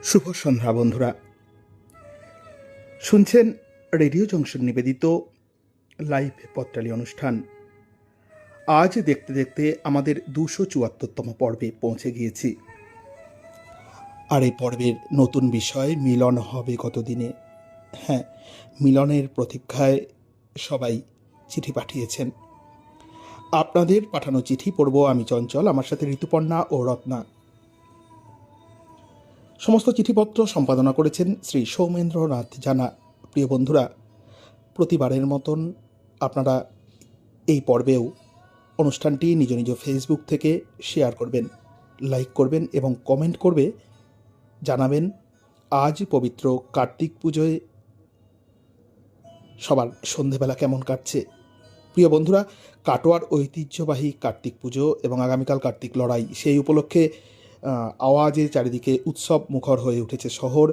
শুভ সন্ধ্যা বন্ধুরা, শুনছেন radio junction নিবেদিত লাইভ পত্রালি অনুষ্ঠান। আজ দেখতে দেখতে আমাদের 274তম পর্বে পৌঁছে গিয়েছি। আর এই পর্বের নতুন বিষয় মিলন হবে কতদিনে। হ্যাঁ, মিলনের প্রতীক্ষায় সবাই চিঠি পাঠিয়েছেন। আপনাদের পাঠানো চিঠি পড়ব আমি চঞ্চল, আমার সাথে ঋতুপর্ণা ও রত্না। সমস্ত চিঠিপত্র সম্পাদনা করেছেন শ্রী সৌমেন্দ্রনাথ জানা। প্রিয় বন্ধুরা, প্রতিবারের মতন আপনারা এই পর্বেও অনুষ্ঠানটি নিজ নিজ ফেসবুক থেকে শেয়ার করবেন, লাইক করবেন এবং কমেন্ট করবে জানাবেন আজ পবিত্র কার্তিক পুজোয় সবার সন্ধেবেলা কেমন কাটছে। প্রিয় বন্ধুরা, কাটোয়ার ঐতিহ্যবাহী কার্তিক পুজো এবং আগামীকাল কার্তিক লড়াই, সেই উপলক্ষে আওয়াজে চারিদিকে উৎসব মুখর হয়ে উঠেছে শহর।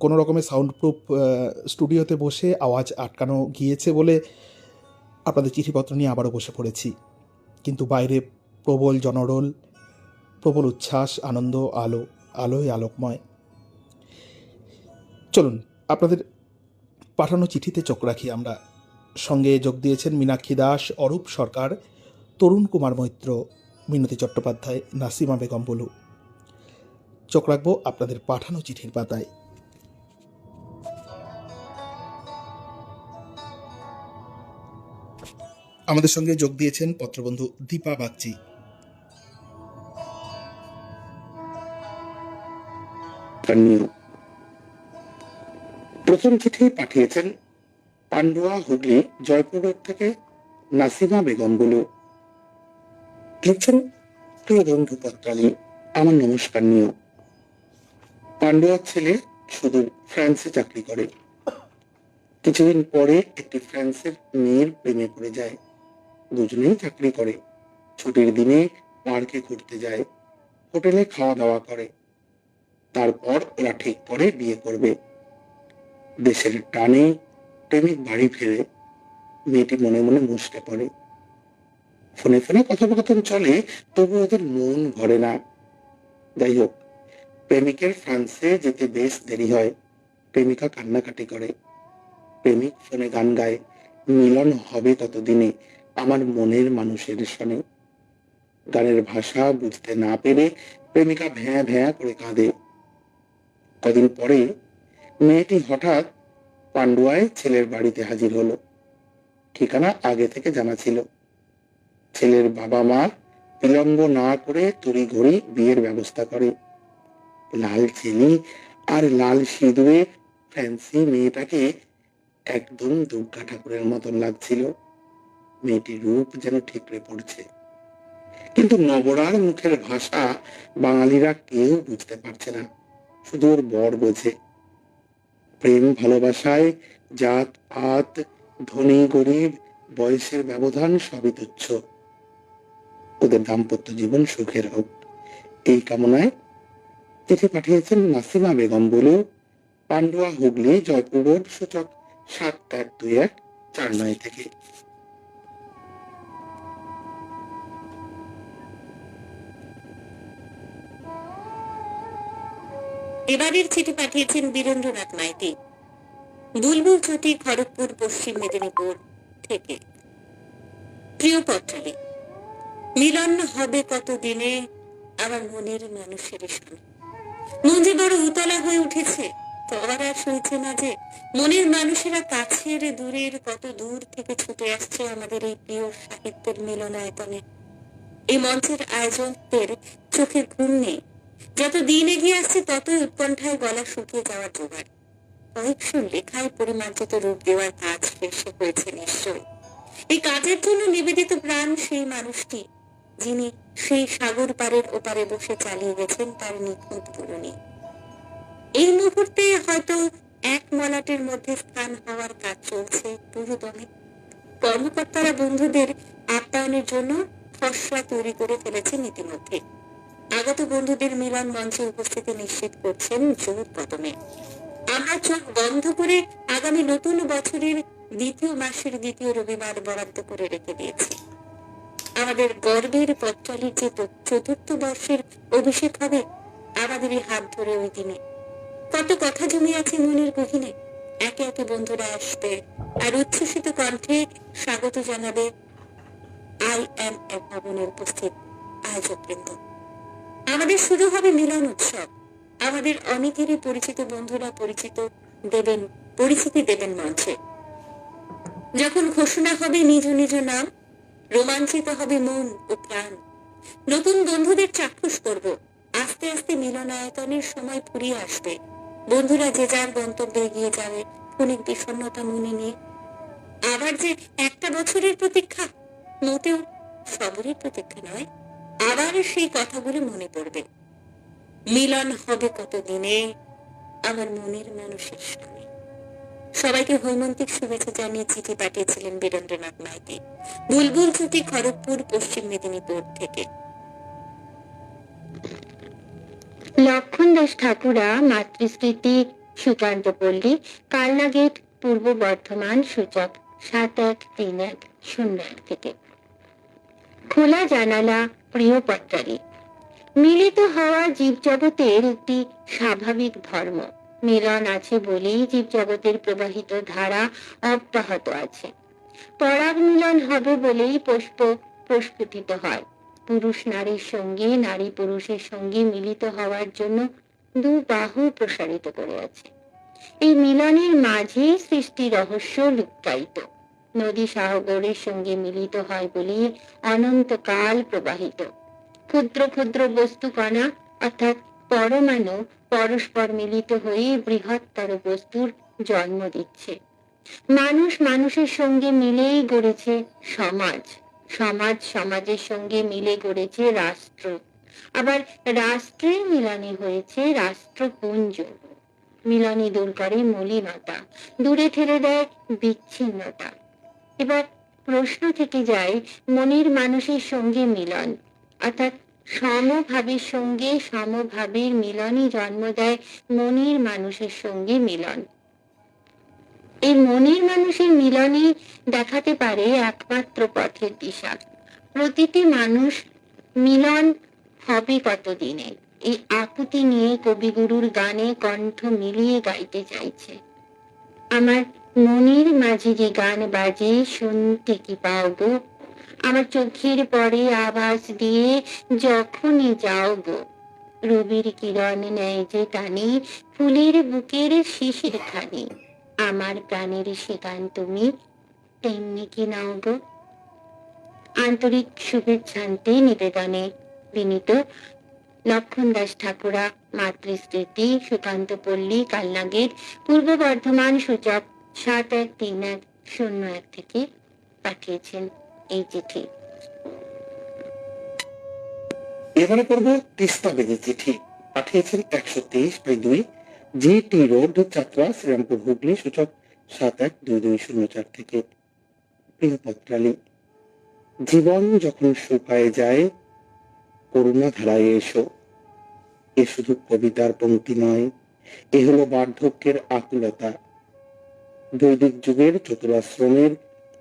কোনো রকমের সাউন্ডপ্রুফ স্টুডিওতে বসে আওয়াজ আটকানো গিয়েছে বলে আপনাদের চিঠিপত্র নিয়ে আবারও বসে পড়েছি, কিন্তু বাইরে প্রবল জনরোল, প্রবল উচ্ছ্বাস, আনন্দ, আলোয় আলোকময়। চলুন আপনাদের পাঠানো চিঠিতে চোখ রাখি আমরা। সঙ্গে যোগ দিয়েছেন মীনাক্ষী দাস, অরূপ সরকার, তরুণ কুমার মৈত্র, মিনতি চট্টোপাধ্যায়, নাসিমা বেগম বলু। চোখ রাখবো আপনাদের পাঠানো চিঠির পাতায়। আমাদের সঙ্গে যোগ দিয়েছেন পত্রবন্ধু দীপা বাগচি। প্রথম চিঠি পাঠিয়েছেন পান্ডুয়া, হুগলি, জয়পুর রোড থেকে নাসিমা বেগম বলু। লিখছেন, প্রিয় বন্ধু পত্রালি, আমার নমস্কার নিও। পান্ডুয়ার ছেলে শুধু ফ্রান্সে চাকরি করে। কিছুদিন পরে একটি ফ্রান্সের মেয়ের প্রেমে পড়ে যায়। দুজনেই চাকরি করে। ছুটির দিনে পার্কে ঘুরতে যায়, হোটেলে খাওয়া দাওয়া করে। তারপর ওরা ঠিক করে বিয়ে করবে। দেশের টানে প্রেমিক বাড়ি ফেরে। মেয়েটি মনে মনে মুষড়ে পড়ে। ফোনে ফোনে কথোপকথন চলে, তবু ওদের মন ভরে না। যাই হোক, প্রেমিকের ফ্রান্সে যেতে বেশ দেরি হয়। প্রেমিকা কান্নাকাটি করে। প্রেমিক ফোনে গান গায়, মিলন হবে ততদিনে আমার মনের মানুষের সনে। গানের ভাষা বুঝতে না পেরে প্রেমিকা ভ্যাঁ ভ্যাঁ করে কাঁদে। কদিন পরে মেয়েটি হঠাৎ পান্ডুয়ায় ছেলের বাড়িতে হাজির হলো। ঠিকানা আগে থেকে জানা ছিল। ছেলের বাবা মা বিলম্ব না করে তড়িঘড়ি বিয়ের ব্যবস্থা করে। লাল চিনি আর লাল সিঁদুরে ফ্যান্সি মেয়েটাকে একদম দুর্গা ঠাকুরের মতন লাগছিল। মেয়েটির রূপ যেন ঠিকরে পড়ছে, কিন্তু নবরার মুখের ভাষা বাঙালিরা কেউ বুঝতে পারছে না, শুধু ওর বর বোঝে। প্রেম ভালোবাসায় জাত পাত, ধনী গরিব, বয়সের ব্যবধান সবই তুচ্ছ। ওদের দাম্পত্য জীবন সুখের হোক, এই কামনায় চিঠি পাঠিয়েছেন নাসিমা বেগম বলু, পান্ডুয়া, হুগলি, জয়পুর রোড, সূচক 712149 থেকে। এবারের চিঠি পাঠিয়েছেন বীরেন্দ্রনাথ মাইতি, বুলবুল চটি, খড়গপুর, পশ্চিম মেদিনীপুর থেকে। প্রিয় পত্রালি, মিলন হবে কতদিনে আমার মনের মানুষের সঙ্গে। মন যে বড় উতলা হয়ে উঠেছে, তবার আর সইছে না যে মনের মানুষেরা কাছের দূরের কত দূর থেকে ছুটে আসছে আমাদের এই প্রিয় সাহিত্যের মিলনায়তনে। এই মঞ্চের আয়োজকদের চোখে ঘুম নেই। যত দিন এগিয়ে আসছে ততই উৎকণ্ঠায় গলা শুকিয়ে যাওয়ার জোগাড়। কয়েকশো লেখায় পরিমার্জিত রূপ দেওয়ার কাজ শেষ হয়েছে নিশ্চয়। এই কাজের জন্য নিবেদিত প্রাণ সেই মানুষটি, যিনি সেই সাগর পারের ওপারে বসে চালিয়ে গেছেন তার নিখুঁত বুননি। এই মুহূর্তে হয়তো এক মলাটের মধ্যে স্থান হওয়ার কাজ চলছে পুরোদমে। কর্মকর্তারা বন্ধুদের আপ্যায়নের জন্য খসড়া তৈরি করে ফেলেছেন ইতিমধ্যে। আগত বন্ধুদের মিলন মঞ্চে উপস্থিতি নিশ্চিত করছেন জোর কদমে। আমরা চোখ বন্ধ করে আগামী নতুন বছরের দ্বিতীয় মাসের দ্বিতীয় রবিবার বরাদ্দ করে রেখে দিয়েছি। আমাদের গর্বের পত্রালির যে চতুর্থ বর্ষের অভিষেক হবে, আমাদেরই হাত ধরে ওই দিনে কত কথা জমে আছে মনের গহীনে। একে একে বন্ধুরা আসবে আর উচ্ছ্বসিত কণ্ঠে স্বাগত জানাবে IMF ভবনে উপস্থিত আয়োজক বৃন্দ। আমাদের শুরু হবে মিলন উৎসব। আমাদের অনেকেরই পরিচিত বন্ধুরা পরিচিতি দেবেন মঞ্চে। যখন ঘোষণা হবে নিজ নিজ নাম, রোমাঞ্চিত হবে মন ও প্রাণ। নতুন বন্ধুদের চাক্ষুষ করব। আস্তে আস্তে মিলনায়তনের সময় ফুরিয়ে আসবে। বন্ধুরা যে যার গন্তব্যে এগিয়ে যাবে ক্ষণিক বিষণ্ণতা মনে নিয়ে। আবার যে একটা বছরের প্রতীক্ষা, মোটেও সবরই প্রতীক্ষা নয়। আবার সেই কথাগুলো মনে পড়বে। মিলন হবে কতদিনে আমার মনের মানুষের সঙ্গে। সবাইকে হৈমন্তিক শুভেচ্ছা জানিয়ে চিঠি পাঠিয়েছিলেন বীরেন্দ্রনাথ মাইতি, বুলবুল ছুটি, খড়গপুর, পশ্চিম মেদিনীপুর থেকে। লক্ষণ দাস ঠাকুরা, মাতৃস্মৃতি, সুকান্ত পল্লী, কালনা গেট, পূর্ব বর্ধমান, সূচক 713101 থেকে। খোলা জানালা, প্রিয় পত্রালী। মিলিত হওয়া জীবজগতের একটি স্বাভাবিক ধর্ম। মিলন আছে বলেই জীবজগতের প্রবাহিত ধারা অব্যাহত আছে। পরাগ মিলন হবে বলেই পুষ্প প্রস্ফুটিত হয়। পুরুষ নারীর সঙ্গে, নারী পুরুষের সঙ্গে মিলিত হওয়ার জন্য দু বাহু প্রসারিত করে আছে। এই মিলনের মাঝে সৃষ্টি রহস্য লুক্কায়িত। নদী সাগরের সঙ্গে মিলিত হয় বলে অনন্তকাল প্রবাহিত। ক্ষুদ্র ক্ষুদ্র বস্তু কণা অর্থাৎ পরমাণু পরস্পর মিলিত হয়ে বৃহত্তর বস্তুর জন্ম দিচ্ছে। মানুষ মানুষের সঙ্গে মিলেই গড়েছে সমাজ, সমাজ সমাজের সঙ্গে মিলে গড়েছে রাষ্ট্র, আবার রাষ্ট্রের মিলনে হয়েছে রাষ্ট্রপুঞ্জ। মিলনই দূর করে মলিনতা, দূরে ঠেলে দেয় বিচ্ছিন্নতা। এবার প্রশ্ন থেকে যায়, মনের মানুষের সঙ্গে মিলন অর্থাৎ সমভাবের সঙ্গে সমভাবের মিলনই জন্ম দেয় মনের মানুষের সঙ্গে মিলন। এই মনের মানুষের মিলনই দেখাতে পারে একমাত্র পথের দিশা। প্রতিটি মানুষ মিলন হবে কতদিনে, এই আকুতি নিয়ে কবিগুরুর গানে কণ্ঠ মিলিয়ে গাইতে চাইছে। আমার মনের মাঝে যে গান বাজে শুনতে কি পাও গো, আমার চোখের পরে আভাস দিয়ে যখনই যাও গো। রবির কিরণ নেয় যে টানে ফুলের বুকের শিশির খানি, আমার প্রাণের সে গান তুমি তেমনি কি নাও গো। আন্তরিক শুভেচ্ছান্তে নিবেদনে বিনীত লক্ষণ দাস ঠাকুরা, মাতৃস্মৃতি, সুকান্ত পল্লী, কালনা গেট, পূর্ব বর্ধমান, সূচক 713101 থেকে পাঠিয়েছেন এই চিঠি। এবারে পড়ব তিস্তা বেদে চিঠি। পাঠিয়েছেন 123/2, GT রোড, চাতরা, শ্রীরামপুর, হুগলি, সূচক 712204 থেকে। প্রিয় পত্রালী, জীবন যখন শুকায় যায় করুণা ধারায় এসো। এ শুধু কবিতার পংক্তি নয়, এ হলো বার্ধক্যের আকুলতা। বৈদিক যুগের চতুরাশ্রমের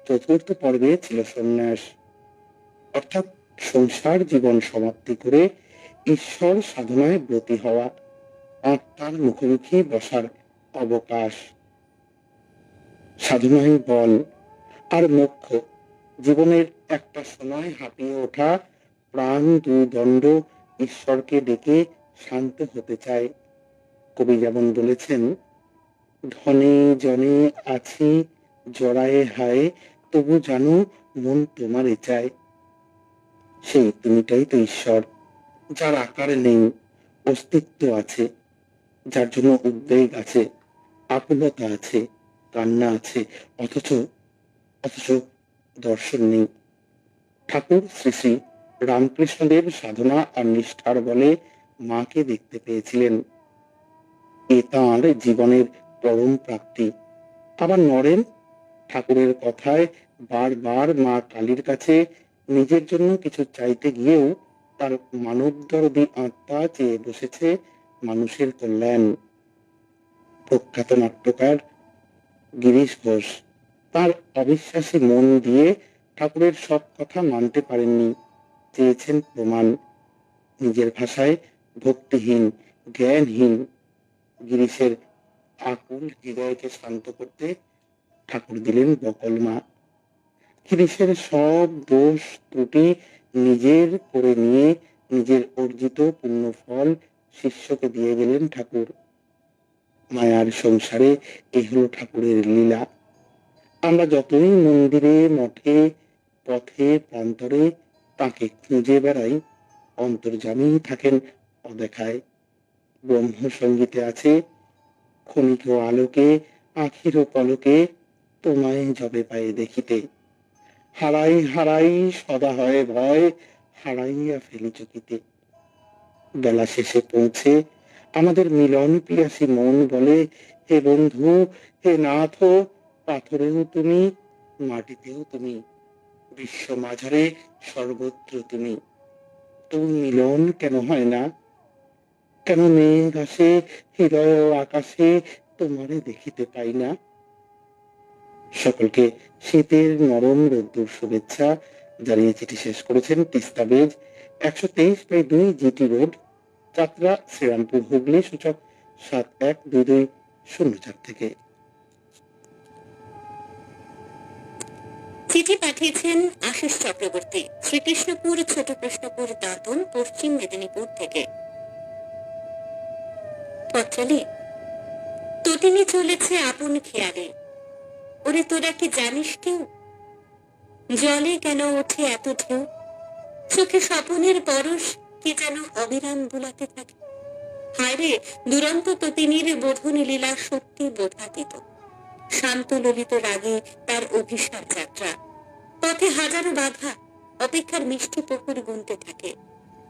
চতুর্থ পর্বে ছিল সন্ন্যাস, অর্থাৎ সংসার জীবন সমাপ্তি করে ঈশ্বর সাধনায় ব্রতী হওয়া, আত্মার মুখোমুখি বসার অবকাশ। সাধনায় বল আর মোক্ষ, জীবনের একটা সময় হাঁপিয়ে ওঠা প্রাণ দুদণ্ড ঈশ্বরকে ডেকে শান্ত হতে চায়। কবি যেমন বলেছেন, ধনে জনে আছি জড়ায়ে হায়, তবু জানো মন তোমারে চায়। সেই তুমিটাই তো ঈশ্বর, যার আকার নেই, অস্তিত্ব আছে, যার জন্য উদ্বেগ আছে, আকুলতা আছে, কান্না আছে, অথচ দর্শন নেই। ঠাকুর শ্রী শ্রী রামকৃষ্ণদেব সাধনা আর নিষ্ঠার বলে মাকে দেখতে পেয়েছিলেন। এ তাঁর জীবনের পরম প্রাপ্তি। আবার নরেন ঠাকুরের কথায় বারবার মা কালীর কাছে নিজের জন্য কিছু চাইতে গিয়েও তার মানবদরদী আত্মা চেয়ে বসেছে মানুষের কল্যাণ। প্রখ্যাত নাট্যকার গিরিশ ঘোষ তার অবিশ্বাসী মন দিয়ে ঠাকুরের সব কথা মানতে পারেননি, চেয়েছেন প্রমাণ। নিজের ভাষায় ভক্তিহীন, জ্ঞানহীন, গিরিশের আকুল হৃদয়কে শান্ত করতে ঠাকুর দিলেন বকলমা। গিরিশের সব দোষ ত্রুটি নিজের করে নিয়ে নিজের অর্জিত পুণ্য ফল শিষ্যকে দিয়ে গেলেন ঠাকুর। মায়ার সংসারে এই হলো ঠাকুরের লীলা। আমরা যতই মন্দিরে মঠে পথে প্রান্তরে তাকে খুঁজে বেড়াই, অন্তর্যামী থাকেন অদেখায়। ব্রহ্ম সঙ্গীতে আছে, ক্ষণিক আলোকে আখির পলকে তোমায় যবে পায়ে দেখিতে, হারাই হারাই সদা হয় ভয়, হারাইয়া ফেলি চকিতে। বেলা শেষে পৌঁছে আমাদের মিলন পিয়াসী মন বলে, হে বন্ধু, হে নাথ, পাথরেও তুমি, মাটিতেও তুমি, বিশ্ব মাঝারে সর্বত্র তুমি। তবু মিলন কেন হয় না? কেন মেঘ আসে হৃদয় ও আকাশে, তোমারে দেখিতে পাই না? সকলকে শীতের নরম রোদ্দুর শুভেচ্ছা জানিয়ে চিঠি শেষ করেছেন তিস্তাবেজ 123/2 জিটি রোড, যাত্রা শ্রীরামপুর হুগলি, সূচক 712204 থেকে। চিঠি পাঠিয়েছেন আশিস চক্রবর্তী, শ্রীকৃষ্ণপুর, ছোট কৃষ্ণপুর, দাঁতন, পশ্চিম মেদিনীপুর থেকে। পত্রালি, তটিনী চলেছে আপন খেয়ালে। ওরে তোরা কি জানিস কেউ, জলে কেন ওঠে এত ঢেউ? চোখে স্বপনের পরশ কি যেন অবিরাম বুলাতে থাকে। হায় রে, দুরন্ত তটিনীর বোধনী লীলা সত্যি বোধাতীত। শান্ত ললিত রাগে তার অভিসার যাত্রা। পথে হাজারো বাধা, অপেক্ষার মিষ্টি পুকুর গুনতে থাকে।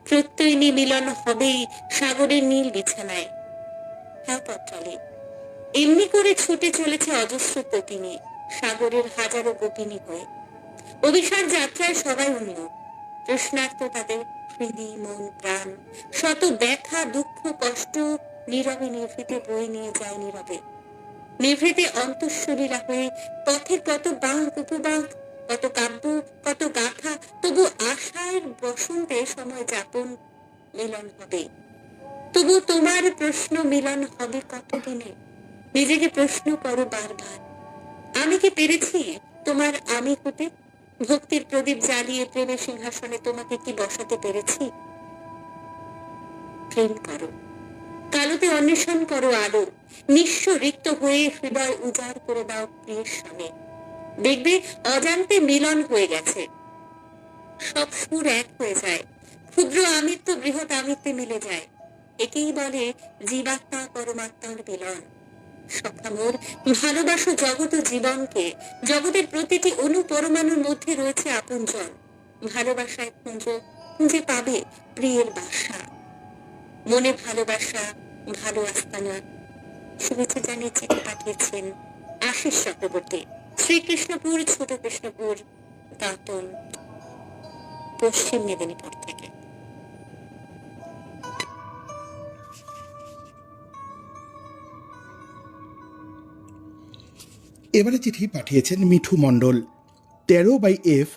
প্রত্যয়ী মিলন হবেই সাগরের নীল বিছানায়। হ্যাঁ পত্রালি, এমনি করে ছুটে চলেছে অজস্র তটিনী, সাগরের হাজারো গোপিনী হয়ে। অভিসার যাত্রায় সবাই উন্মুখ, তৃষ্ণার্ত তাদের হৃদি মন প্রাণ। শত ব্যথা দুঃখ কষ্ট নীরবে নিভৃতে বয়ে নিয়ে যায় নীরবে। নিভৃতে অন্তঃসলীলা হয়ে পথের কত বাঁক উপবাক, কত কাব্য, কত গাথা, তবু আশার বসন্তে সময় যাপন, মিলন হবে। তবু তোমার প্রশ্ন, মিলন হবে কতদিনে? নিজেকে প্রশ্ন করো বারবার, আমি কি পেরেছি তোমার আমি হতে? ভক্তির প্রদীপ জ্বালিয়ে প্রেমের সিংহাসনে তোমাকে কি বসাতে পেরেছি? প্রেম করো, কালোতে অন্বেষণ করো আলো, নিঃস্ব রিক্ত হয়ে হৃদয় উজাড় করে দাও প্রিয়ের সামনে। দেখবে অজান্তে মিলন হয়ে গেছে, সব সুর এক হয়ে যায়, ক্ষুদ্র আমিত্ব বৃহৎ আমিত্বে মিলে যায়। একেই বলে জীবাত্মা পরমাত্মার মিলন। সখামোর, ভালোবাসো জগৎ ও জীবনকে। জগতের প্রতিটি অণু পরমাণুর মধ্যে রয়েছে আপনজন। ভালোবাসায় খুঁজে খুঁজে পাবে প্রিয়ের বাসা। মনে ভালোবাসা, ভালো আস্তানা। শুভেচ্ছা জানিয়ে চিঠি পাঠিয়েছেন আশিস চক্রবর্তী, শ্রীকৃষ্ণপুর, ছোট কৃষ্ণপুর, দাঁতন, পশ্চিম মেদিনীপুর থেকে। এবারে চিঠি পাঠিয়েছেন মিঠু মণ্ডল, 13/F,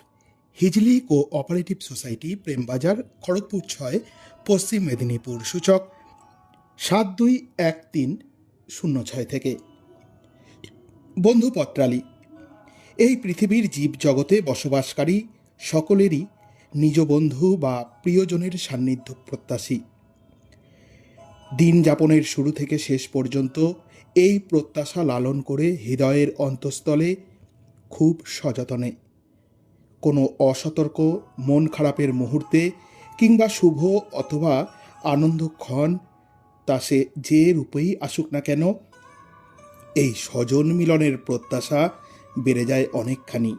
Hijli cooperative society, Prembazar, Kharagpur 6, পশ্চিম মেদিনীপুর, সূচক 721306 থেকে। বন্ধু পত্রালি, এই পৃথিবীর জীব জগতে বসবাসকারী সকলেরই নিজ বন্ধু বা প্রিয়জনের সান্নিধ্য প্রত্যাশী। দিন যাপনের শুরু থেকে শেষ পর্যন্ত এই প্রত্যাশা লালন করে হৃদয়ের অন্তঃস্থলে খুব সযতনে কোনো অসতর্ক মন খারাপের মুহূর্তে কিংবা শুভ অথবা আনন্দক্ষণ, তা সে যে রূপেই আসুক না কেন, এই স্বজন মিলনের প্রত্যাশা বেড়ে যায় অনেকখানি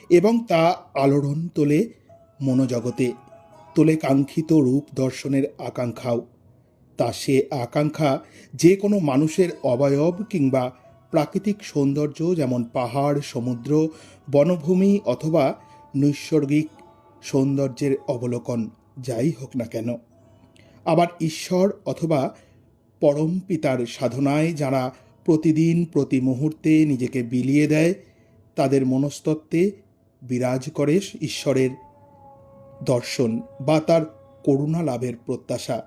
এবং তা আলোড়ন তোলে মনোজগতে, তোলে কাঙ্ক্ষিত রূপ দর্শনের আকাঙ্ক্ষাও। তা সে আকাঙ্ক্ষা যে কোনো মানুষের অবয়ব কিংবা প্রাকৃতিক সৌন্দর্য, যেমন পাহাড়, সমুদ্র, বনভূমি অথবা নৈসর্গিক সৌন্দর্যের অবলোকন যাই হোক না কেন। আবার ঈশ্বর অথবা পরম পিতার সাধনায় যারা প্রতিদিন প্রতি মুহূর্তে নিজেকে বিলিয়ে দেয়, তাদের মনস্তত্ত্বে বিরাজ করে ঈশ্বরের দর্শন বা তার করুণা লাভের প্রত্যাশা।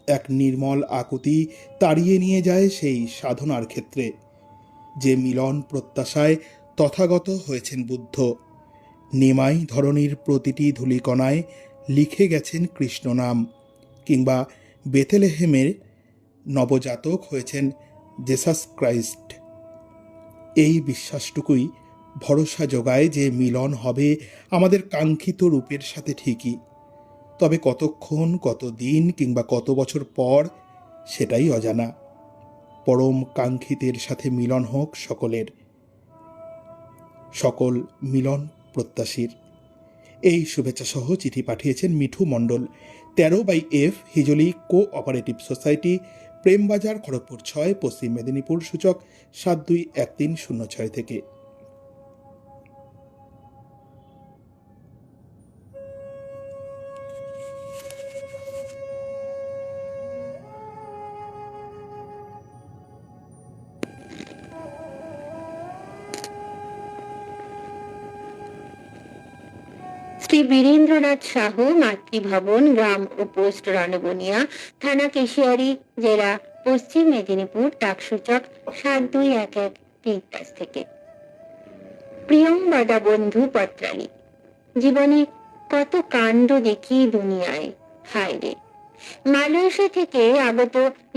এক নির্মল আকুতি তাড়িয়ে নিয়ে যায় সেই সাধনার ক্ষেত্রে। যে মিলন প্রত্যাশায় তথাগত হয়েছেন বুদ্ধ, নিমাই ধরনীর প্রতিটি ধূলিকণায় লিখে গেছেন কৃষ্ণ নাম, কিংবা বেথলেহেমের নবজাতক হয়েছেন জেসাস ক্রাইস্ট। এই বিশ্বাসটুকুই ভরসা যোগায় যে মিলন হবে আমাদের কাঙ্ক্ষিত রূপের সাথে ঠিকই, তবে কতক্ষণ, কত দিন কিংবা কত বছর পর সেটাই অজানা। পরম কাঙ্ক্ষিতের সাথে মিলন হোক সকলের, সকল মিলন প্রত্যাশীর। এই শুভেচ্ছা সহ চিঠি পাঠিয়েছেন মিঠু মণ্ডল, 13/F Hijli cooperative society, Prembazar, Kharagpur 6, পশ্চিম মেদিনীপুর, সূচক 721306 থেকে। শ্রী বীরেন্দ্রনাথ সাহু, মাতৃভবন, গ্রাম ও পোস্ট রণবনিয়া, থানা কেশিয়ারি, জেলা পশ্চিম মেদিনীপুর, ডাকসূচক 721135 থেকে। প্রিয়ম বাদা বন্ধু পত্রালি, জীবনে কত কাণ্ড দেখি দুনিয়ায়, হায় রে। মালয়েশিয়া থেকে আগত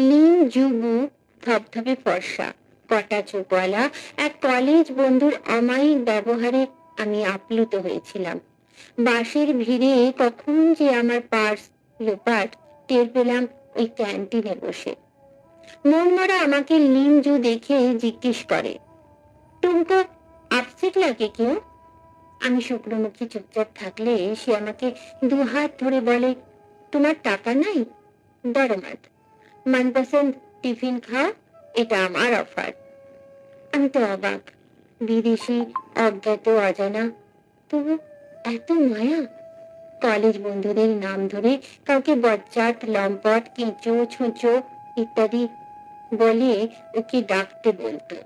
লিন জুবু, ধবধবে ফর্সা, কটা চোখওয়ালা এক কলেজ বন্ধুর অমায়িক ব্যবহারে আমি আপ্লুত হয়েছিলাম। বাসের ভিড়ে কখন যে আমার পার্স লোপাট টের পেলাম ওই ক্যান্টিনে বসে। মনমরা আমাকে লিনজু দেখে জিজ্ঞেস করে, তুমকো আপসেট লাগে কেউ? আমি শুকনো মুখে চুপচাপ থাকলে সে আমাকে দুহাত ধরে বলে, তোমার টাকা নাই? দরমাত, মনপসন্দ টিফিন খাও, এটা আমার অফার। আমি তো অবাক, বিদেশি, অজ্ঞাত, অজানা, তবু এত মায়া। কলেজ বন্ধুদের নাম ধরে কাউকে বজ্জাত, লম্পট, কেঁচো, ছুঁচো ইত্যাদি বলে ওকে ডাকতে বলতো।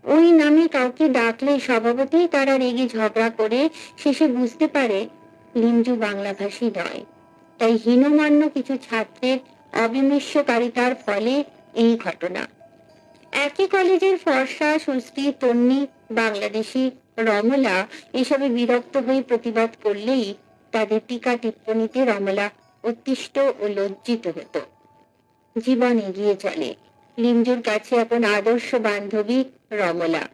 ওই নামে কাউকে ডাকলে স্বভাবতই তারা রেগে ঝগড়া করে শেষে বুঝতে পারে লিঞ্জু বাংলাভাষী নয়। তাই হীনমান্য কিছু ছাত্রের অবিমৃষ্যকারিতার ফলে এই ঘটনা। একই কলেজের ফর্সা, সুশ্রী, তন্নি, বাংলাদেশি, রমলা এসবে বিরক্ত হয়ে প্রতিবাদ করলেই তাদের টিকা টিপ্পণীতে রমলা অতিষ্ঠ ও লজ্জিত হতো। জীবন এগিয়ে চলে। লিঞ্জুর কাছে এখন আদর্শ বান্ধবী রমলা।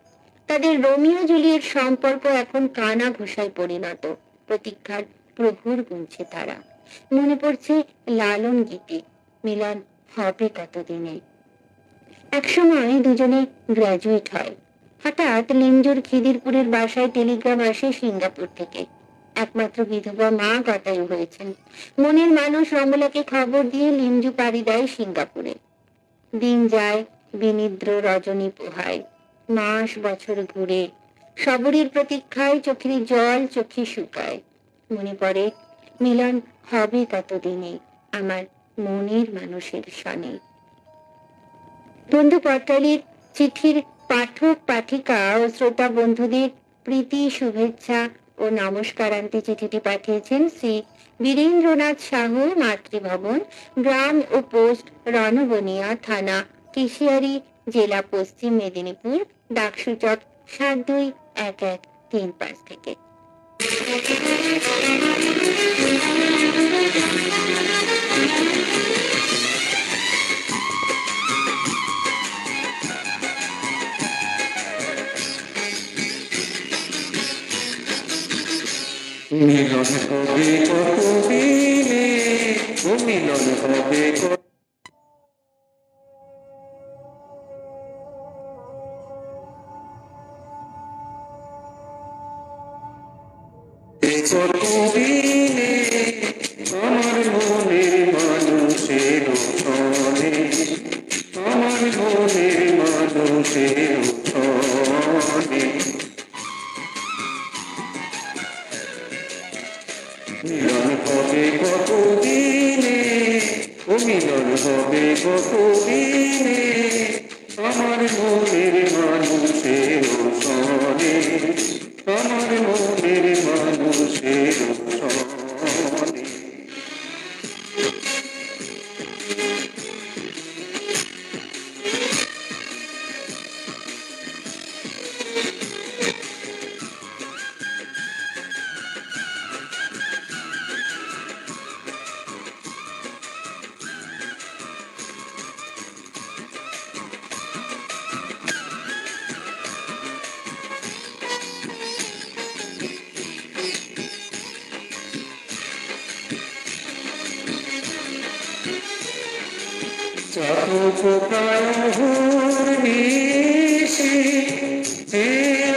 তাদের রোমিও জুলিয়েট সম্পর্ক এখন কানা ঘোষায় পরিণত। প্রতীক্ষার প্রভুর গুনছে তারা। মনে পড়ছে লালন গীতি, মিলন হবে কতদিনে। একসময় দুজনে গ্রাজুয়েট হয়। হঠাৎ লিঞ্জুর খিদিরপুরের বাসায় টেলিগ্রাম আসে সিঙ্গাপুর থেকে। একমাত্র বিধবা মা গতায়ু হয়েছেন। মনের মানুষ রমলাকে খবর দিয়ে লিঞ্জু পাড়ি দেয় সিঙ্গাপুরে। দিন যায়, বিনিদ্র রজনী পোহায়, মাস বছর ঘুরে, সবরীর প্রতীক্ষায় চোখের জল চোখে শুকায়। মনে পড়ে মিলন হবে কতদিনে আমার মনের মানুষের সনে। বন্ধু পট্টালির চিঠির পাঠক, পাঠিকা ও শ্রোতা বন্ধুদের প্রীতি, শুভেচ্ছা ও নমস্কারান্তে চিঠিটি পাঠিয়েছেন শ্রী বীরেন্দ্রনাথ সাহু, মাতৃভবন, গ্রাম ও পোস্ট রণবনিয়া, থানা কেশিয়ারি, জেলা পশ্চিম মেদিনীপুর, ডাকসূচক 721135 থেকে। মিলন হবে কতদিনে, ও মিলন হবে কতদিনে, আমার মনের মানুষের ছনে, আমার মনের মানুষের ছনে। মিলন হবে কতদিনে, ও মিলন হবে কতদিনে, আমার মনের মানুষের সনে, আমার মনের মানুষের সনে। চাতক প্রায়হুর নিশি যে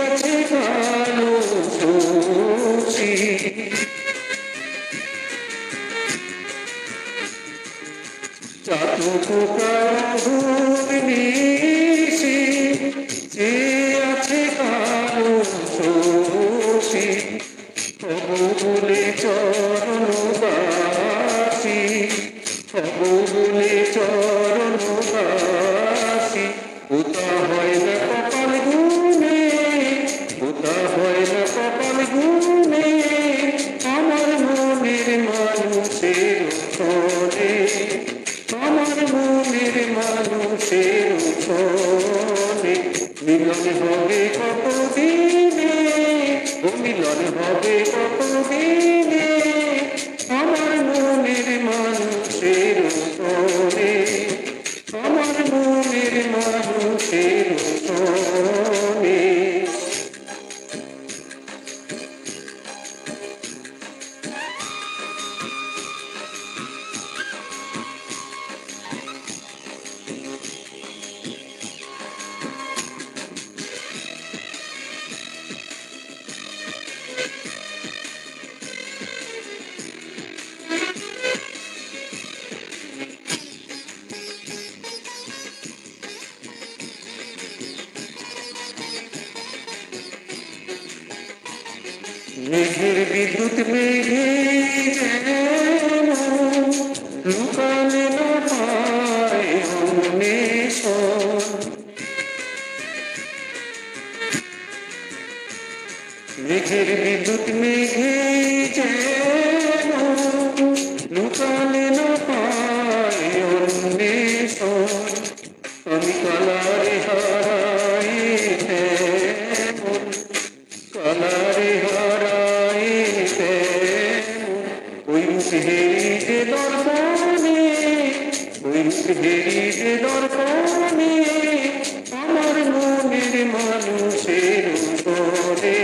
আছে কালো শোষী। চাতক প্রায়হুর নিশি যে আছে কালো শোষী। তবু বলে চরণ বাসি, তবু বলে চরণ বাসি। ওটা হয় না কপাল গুনে, ওটা হয় না কপাল গুনে, আমার মনের মানুষের ছলে, আমার মনের মানুষের ছলে। মিলন হবে কতদিনে, ও মিলন হবে কতদিনে, আমার মনের মানুষের ছলে, আমার মনের মানুষের ছলে। মেঘের বিদ্যুৎ মেঘে যেন লুকালে না পায় অন্বেষণ। মেঘের বিদ্যুৎ মেঘে যেন লুকালে না পায় অন্বেষণ। আমি কালারে হারাই তেমন, কালারে হারাই তেমন। ওই মুখেরি যে দর্পণে, ওই মুখেরি যে দর্পণে, আমার মনের মানুষের উপরে,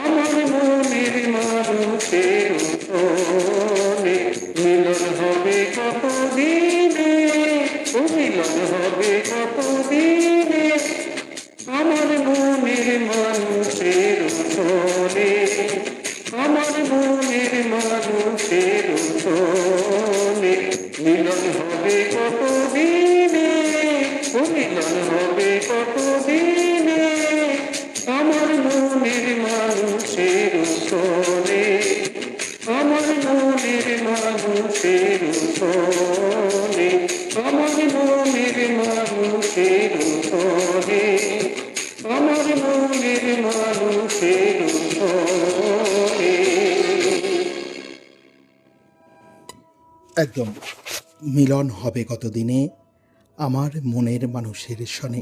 আমার মনের মানুষের উপরে। মিলন হবে কতদিনে, ও মিলন হবে কতদিনে, আমার মনের মানুষের ছলে, আমার মনের মানুষের ছলে। মিলন হবে কতদিনে, ও মিলন হবে কতদিনে, আমার মনের মানুষের ছলে, আমার মনের মানুষের ছলে, আমার মনের মানুষের ছলে, আমার মনের মানুষের ছলে। একদম মিলন হবে কতদিনে আমার মনের মানুষের সনে।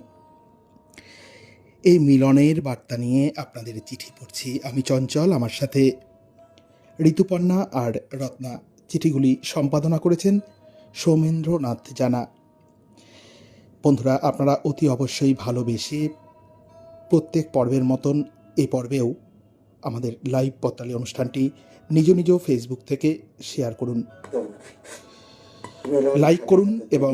এই মিলনের বার্তা নিয়ে আপনাদের চিঠি পড়ছি আমি চঞ্চল, আমার সাথে ঋতুপর্ণা আর রত্না। চিঠিগুলি সম্পাদনা করেছেন সৌমেন্দ্রনাথ জানা। বন্ধুরা, আপনারা অতি অবশ্যই ভালোবেসে প্রত্যেক পর্বের মতন এই পর্বেও আমাদের লাইভ পত্রালি অনুষ্ঠানটি নিজ নিজ ফেসবুক থেকে শেয়ার করুন, লাইক করুন এবং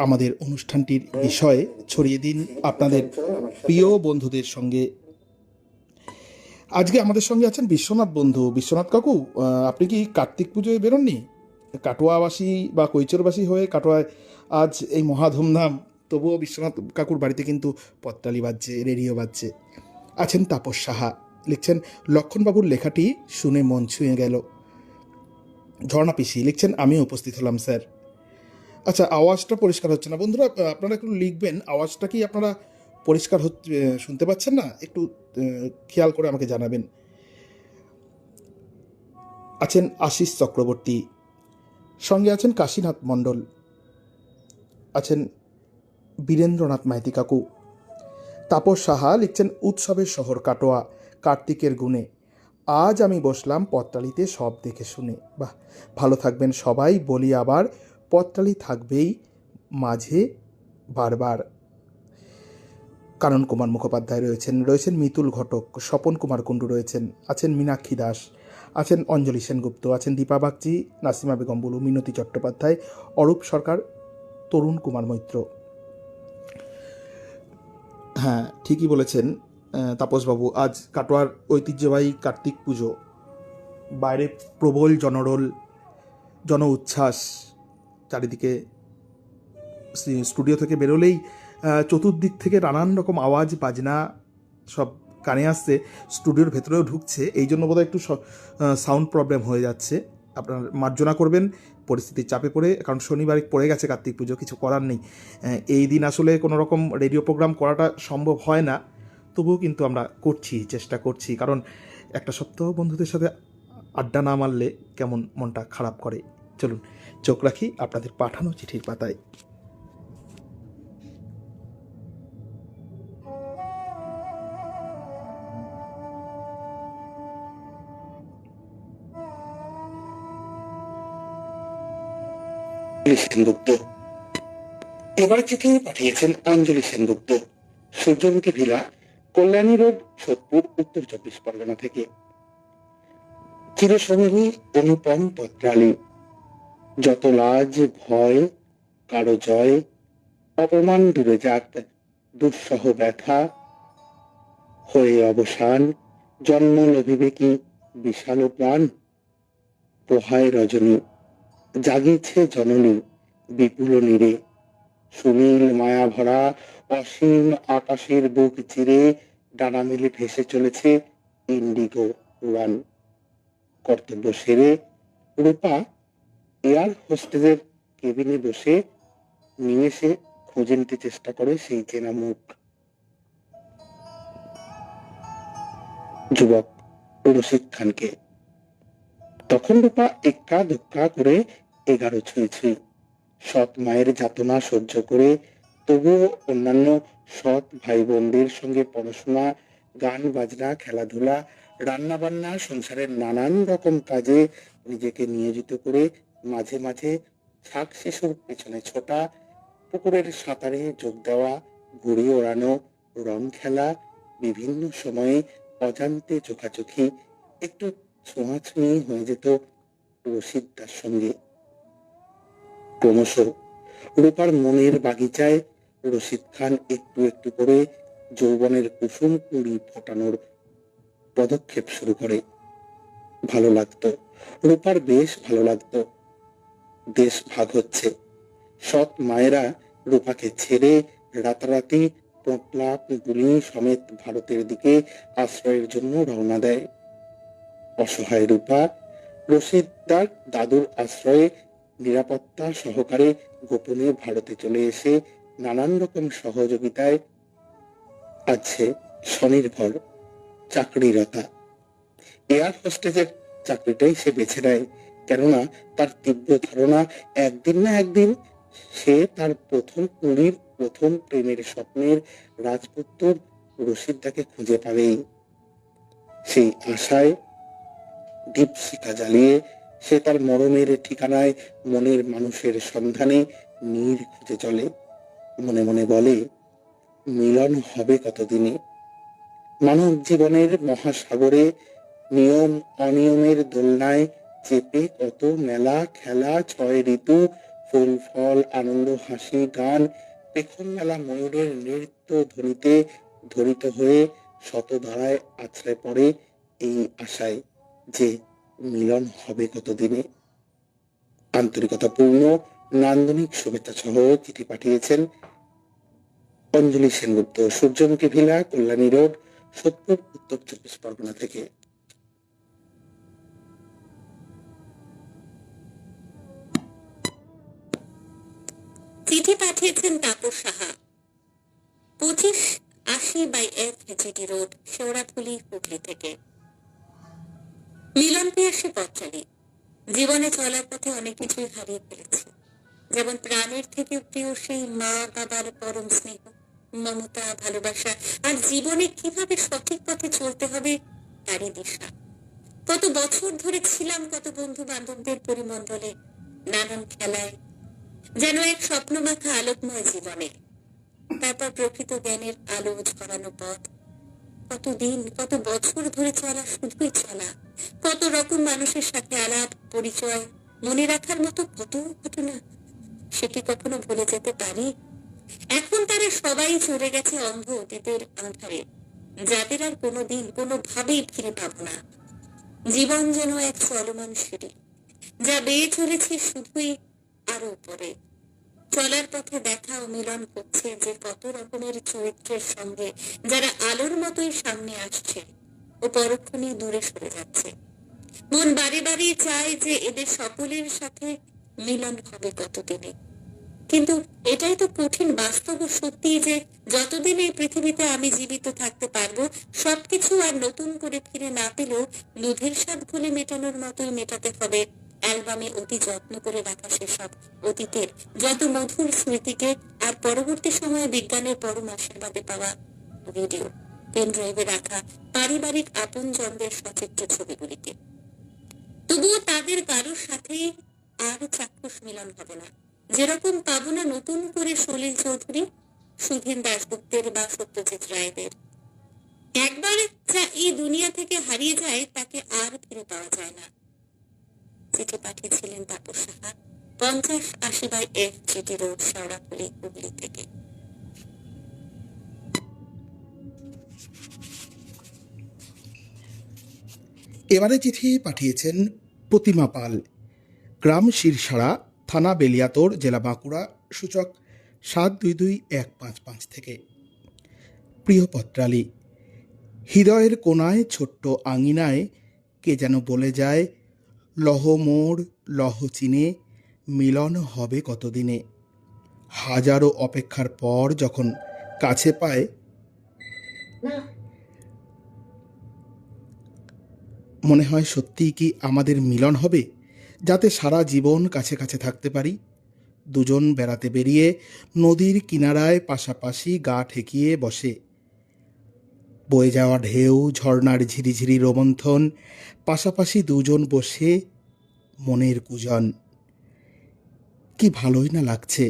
আমাদের অনুষ্ঠানটির বিষয়ে ছড়িয়ে দিন আপনাদের প্রিয় বন্ধুদের সঙ্গে। আজকে আমাদের সঙ্গে আছেন বিশ্বনাথ বন্ধু। বিশ্বনাথ কাকু, আপনি কি কার্তিক পুজোয় বেরোননি? কাটোয়াবাসী বা কৈচরবাসী হয়ে কাটোয়ায় আজ এই মহা ধুমধাম, তবুও বিশ্বনাথ কাকুর বাড়িতে কিন্তু পত্রালি বাজছে, রেডিও বাজছে। আছেন তাপস সাহা, লিখছেন লক্ষণবাবুর লেখাটি শুনে মন ছুঁয়ে গেল। ঝর্ণা পিসি লিখছেন আমিও উপস্থিত হলাম স্যার। আচ্ছা, আওয়াজটা পরিষ্কার হচ্ছে না বন্ধুরা, আপনারা একটু লিখবেন আওয়াজটা কি আপনারা পরিষ্কার শুনতে পাচ্ছেন না, একটু খেয়াল করে আমাকে জানাবেন। আছেন আশিস চক্রবর্তী, সঙ্গে আছেন কাশীনাথ মণ্ডল, আছেন বীরেন্দ্রনাথ মাইতি কাকু। তাপস সাহা লিখছেন উৎসবের শহর কাটোয়া, কার্তিকের গুণে আজ আমি বসলাম পত্রালিতে সব দেখে শুনে। বাহ, ভালো থাকবেন সবাই। বলি আবার পত্রালি থাকবেই মাঝে বারবার। কানন কুমার মুখোপাধ্যায় রয়েছেন মিতুল ঘটক, স্বপন কুমার কুণ্ডু রয়েছেন, আছেন মীনাক্ষী দাস, আছেন অঞ্জলি সেনগুপ্ত, আছেন দীপা বাগচি, নাসিমা বেগম বুলু, মিনতি চট্টোপাধ্যায়, অরূপ সরকার, তরুণ কুমার মৈত্র। হ্যাঁ, ঠিকই বলেছেন তাপসবাবু। আজ কাটোয়ার ঐতিহ্যবাহী কার্তিক পুজো, বাইরে প্রবল জনরোল, জন উচ্ছ্বাস, চারিদিকে স্টুডিও থেকে বেরোলেই চতুর্দিক থেকে নানান রকম আওয়াজ বাজনা সব কানে আসছে, স্টুডিওর ভেতরেও ঢুকছে। এই জন্য বোধহয় একটু সাউন্ড প্রবলেম হয়ে যাচ্ছে। আপনার মার্জনা করবেন পরিস্থিতির চাপে পড়ে, কারণ শনিবার পড়ে গেছে কার্তিক পুজো, কিছু করার নেই। এই দিন আসলে কোনো রকম রেডিও প্রোগ্রাম করাটা সম্ভব হয় না, তবুও কিন্তু আমরা করছি, চেষ্টা করছি, কারণ একটা সপ্তাহ বন্ধুদের সাথে আড্ডা না মারলে কেমন মনটা খারাপ করে। চলুন চোখ রাখি আপনাদের পাঠানো চিঠির পাতায়। সেনগুপ্ত। এবার চিঠি পাঠিয়েছেন অঞ্জলি সেনগুপ্ত, সূর্যমুখী ভিলা, কল্যাণী রোড, সোদপুর, উত্তর 24 পরগনা থেকে। চিরসমীরী অনুপম পত্রালী। যত লাজ ভয় কারো জয়, অপমান দূরে যাক, দুঃসহ ব্যথা হয়ে অবসান, জন্ম লভিবে কি বিশাল প্রাণ। পোহায় রজনী, জাগিছে জননী বিপুল নীরে, সুনীল মায়া ভরা অসীম আকাশের বুক চিরে ডানা মেলে ভেসে চলেছে ইন্ডিগো উড়ান। কর্তব্য সেরে রূপা এয়ার হোস্টেসের কেবিনে বসে নিমেষে খুঁজে নিতে চেষ্টা করে সেই চেনা মুখ। যুবক রশিদ খানকে। তখন রূপা এক্কা দুক্কা করে 11 ছুঁয়েছে। সৎ মায়ের যাতনা সহ্য করে তবুও অন্যান্য সৎ ভাই বোনদের সঙ্গে পড়াশোনা, গান বাজনা, খেলাধুলা, রান্না বান্না, সংসারের নানান রকম কাজে নিজেকে নিয়োজিত করে মাঝে মাঝে শাক শিশুর পেছনে ছোটা, পুকুরের সাঁতারে যোগ দেওয়া, ঘুড়ি ওড়ানো, রং খেলা, বিভিন্ন সময়ে অজান্তে চোখাচোখি, একটু ছোঁয়াছুঁয়ি হয়ে যেত রশিদ তার সঙ্গে। ক্রমশ রূপার মনের বাগিচায় রশিদ খান একটু একটু করে যৌবনের কুসুম কুড়ি ফোটানোর পদক্ষেপ শুরু করে। ভালো লাগতো, রূপার বেশ ভালো লাগতো। দেশ ভাগ হচ্ছে, সৎ মায়েরা রূপাকে ছেড়ে রাতারাতি পোটলা পুঁটুলি সমেত ভারতের দিকে আশ্রয়ের জন্য রওনা দেয়। অসহায় রূপা রশিদ তার দাদুর আশ্রয়ে নিরাপত্তা সহকারে গোপনে ভারতে চলে এসে নানান রকম সহযোগিতায় আছে স্বনির্ভর, চাকরিরতা। এয়ার হোস্টেসের চাকরিটাই সে বেছে নেয়, কেননা তার তীব্র ধারণা একদিন না একদিন সে তার প্রথম কুড়ির প্রথম প্রেমের স্বপ্নের রাজপুত্র রশিদটাকে খুঁজে পাবেই। সেই আশায় দীপশিখা জ্বালিয়ে সে তার মরমের ঠিকানায় মনের মানুষের সন্ধানে নীর খুঁজে চলে। মনে মনে বলে, মিলন হবে কতদিনে। মানব জীবনের মহাসাগরে নিয়ম অনিয়মের দোলনায় চেপে কত মেলা খেলা, 6 ঋতু, ফুল ফল, আনন্দ হাসি গান, পেখম মেলা ময়ূরের নৃত্য ধ্বনিতে ধরিত হয়ে শত ধারায় আছড়ে পড়ে এই আশায় যে মিলন হবে কতদিনে। আন্তরিকতাপূর্ণ নান্দনিক শুভেচ্ছা সহ চিঠি পাঠিয়েছেন অঞ্জলি সেনগুপ্ত, সূর্যমুখী ভিলা, কল্যাণী রোড, সোদপুর, উত্তর 24 পরগনা থেকে। চিঠি পাঠিয়েছেন Tapas Saha, 2580/F GT road, Sheoraphuli, Hooghly থেকে। মিলন পিয়াসী পথচারী, জীবনে চলার পথে অনেক কিছুই হারিয়ে ফেলেছি, যেমন প্রাণের থেকে প্রিয় সেই মা বাবার পরম স্নেহ, মমতা, ভালোবাসা, আর জীবনে কিভাবে সঠিক পথে চলতে হবে তারই দিশা। কত বছর ধরে ছিলাম কত বন্ধু বান্ধবদের পরিমণ্ডলে, নানান খেলায়, যেন এক স্বপ্নমাখা আলোকময় জীবনে। তারপর প্রকৃত জ্ঞানের আলো ঝরানো পথ, কতদিন কত বছর ধরে চলা শুধুই চলা, কত রকম মানুষের সাথে আলাপ পরিচয়, মনে রাখার মতো কত ঘটনা, সেটি কখনো ভুলে যেতে পারি? এখন তারা সবাই চলে গেছে অন্ধ অতীতের আঁধারে, যাদের আর কোনোদিন কোনোভাবেই ফিরে পাবো না। জীবন যেন এক চলমান সিঁড়ি, যা বেয়ে চলেছে শুধুই আরো উপরে। চলার পথে দেখা ও মিলন করছে যে কত রকমের চরিত্রের সঙ্গে, যারা আলোর মতোই সামনে আসছে ও পরক্ষণে দূরে সরে যাচ্ছে। মন বারে বারে চায় যে এদের সকলের সাথে মিলন হবে কতদিনে, কিন্তু এটাই তো কঠিন বাস্তব ও সত্যি যে যতদিন এই পৃথিবীতে আমি জীবিত থাকতে পারবো, সবকিছু আর নতুন করে ফিরে না পেলেও দুধের স্বাদ ঘুলে মেটানোর মতোই মেটাতে হবে অ্যালবামে অতি যত্ন করে রাখা সেসব অতীতের যত মধুর স্মৃতিকে, আর পরবর্তী সময়ে বিজ্ঞানের পরম আশীর্বাদে পাওয়া ভিডিও, পেন ড্রাইভে রাখা পারিবারিক আপনজনদের সচিত্র ছবিগুলিকে। তবুও তাদের কারোর সাথে আর চাক্ষুষ মিলন হবে না, যেরকম পাবো না নতুন করে সলিল চৌধুরী, সুধীন দাশগুপ্তের বা সত্যজিৎ রায়দের। একবার যা এই দুনিয়া থেকে হারিয়ে যায় তাকে আর ফিরে পাওয়া যায় না। চিঠি পাঠিয়েছিলেন Tapas Saha, 5080/F GT road, Sheoraphuli, Hooghly থেকে। এবারে চিঠি পাঠিয়েছেন প্রতিমা পাল, গ্রাম শিরসাড়া, থানা বেলিয়াতোর, জেলা বাঁকুড়া, সূচক 722155 থেকে। প্রিয় পত্রালী, হৃদয়ের কোনায় ছোট্ট আঙিনায় কে যেন বলে যায়, লহ মোর লহ চিনে, মিলন হবে কতদিনে। হাজারো অপেক্ষার পর যখন কাছে পায়, মনে হয় সত্যিই কি আমাদের মিলন হবে, যাতে সারা জীবন কাছে কাছে থাকতে পারি। দুজন বেড়াতে বেরিয়ে নদীর কিনারায় পাশাপাশি গা ঠেকিয়ে বসে, বয়ে যাওয়া ঢেউ, ঝর্ণার ঝিরিঝিরি রোমন্থন, পাশাপাশি দুজন বসে মনের কুজন। কি ভালোই না লাগছে,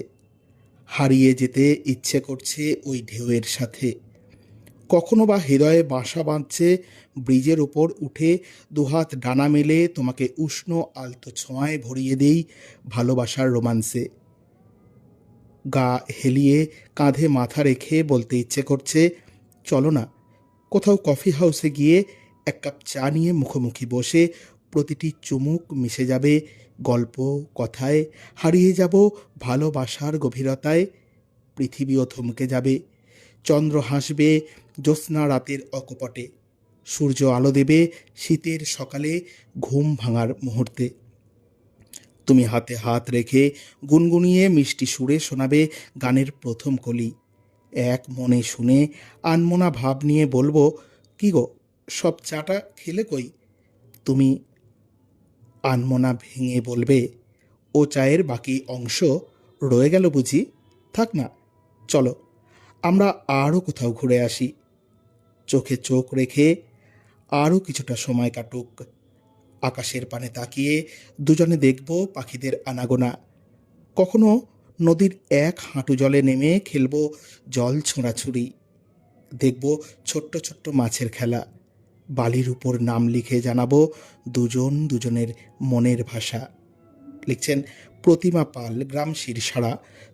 হারিয়ে যেতে ইচ্ছে করছে ওই ঢেউয়ের সাথে। কখনো বা হৃদয়ে বাসা বাঁধছে, ব্রিজের ওপর উঠে দুহাত ডানা মেলে তোমাকে উষ্ণ আলতো ছোঁয়ায় ভরিয়ে দেই ভালোবাসার রোমান্সে। গা হেলিয়ে কাঁধে মাথা রেখে বলতে ইচ্ছে করছে, চলো না কোথাও কফি হাউসে গিয়ে এক কাপ চা নিয়ে মুখোমুখি বসে প্রতিটি চুমুক মিশে যাবে গল্প কথায়, হারিয়ে যাব ভালোবাসার গভীরতায়। পৃথিবীও থমকে যাবে, চন্দ্র হাসবে জ্যোৎস্না রাতের অকপটে, সূর্য আলো দেবে শীতের সকালে ঘুম ভাঙার মুহূর্তে। তুমি হাতে হাত রেখে গুনগুনিয়ে মিষ্টি সুরে শোনাবে গানের প্রথম কলি। এক মনে শুনে আনমনা ভাব নিয়ে বলবো, কি গো সব চাটা খেলে কই? তুমি আনমনা ভেঙে বলবে, ও চায়ের বাকি অংশ রয়ে গেল বুঝি, থাক না, চলো আমরা আরও কোথাও ঘুরে আসি। চোখে চোখ রেখে আরও কিছুটা সময় কাটুক। আকাশের পানে তাকিয়ে দুজনে দেখব পাখিদের আনাগোনা। কখনো নদীর এক হাঁটু জলে নেমে খেলবো জল ছোঁড়াছুড়ি। দেখব ছোট্ট ছোট্ট মাছের খেলা। বালির উপর নাম লিখে জানাবো দুজন দুজনের মনের ভাষা। লিখছেন প্রতিমা পাল, গ্রাম শিরসাড়া,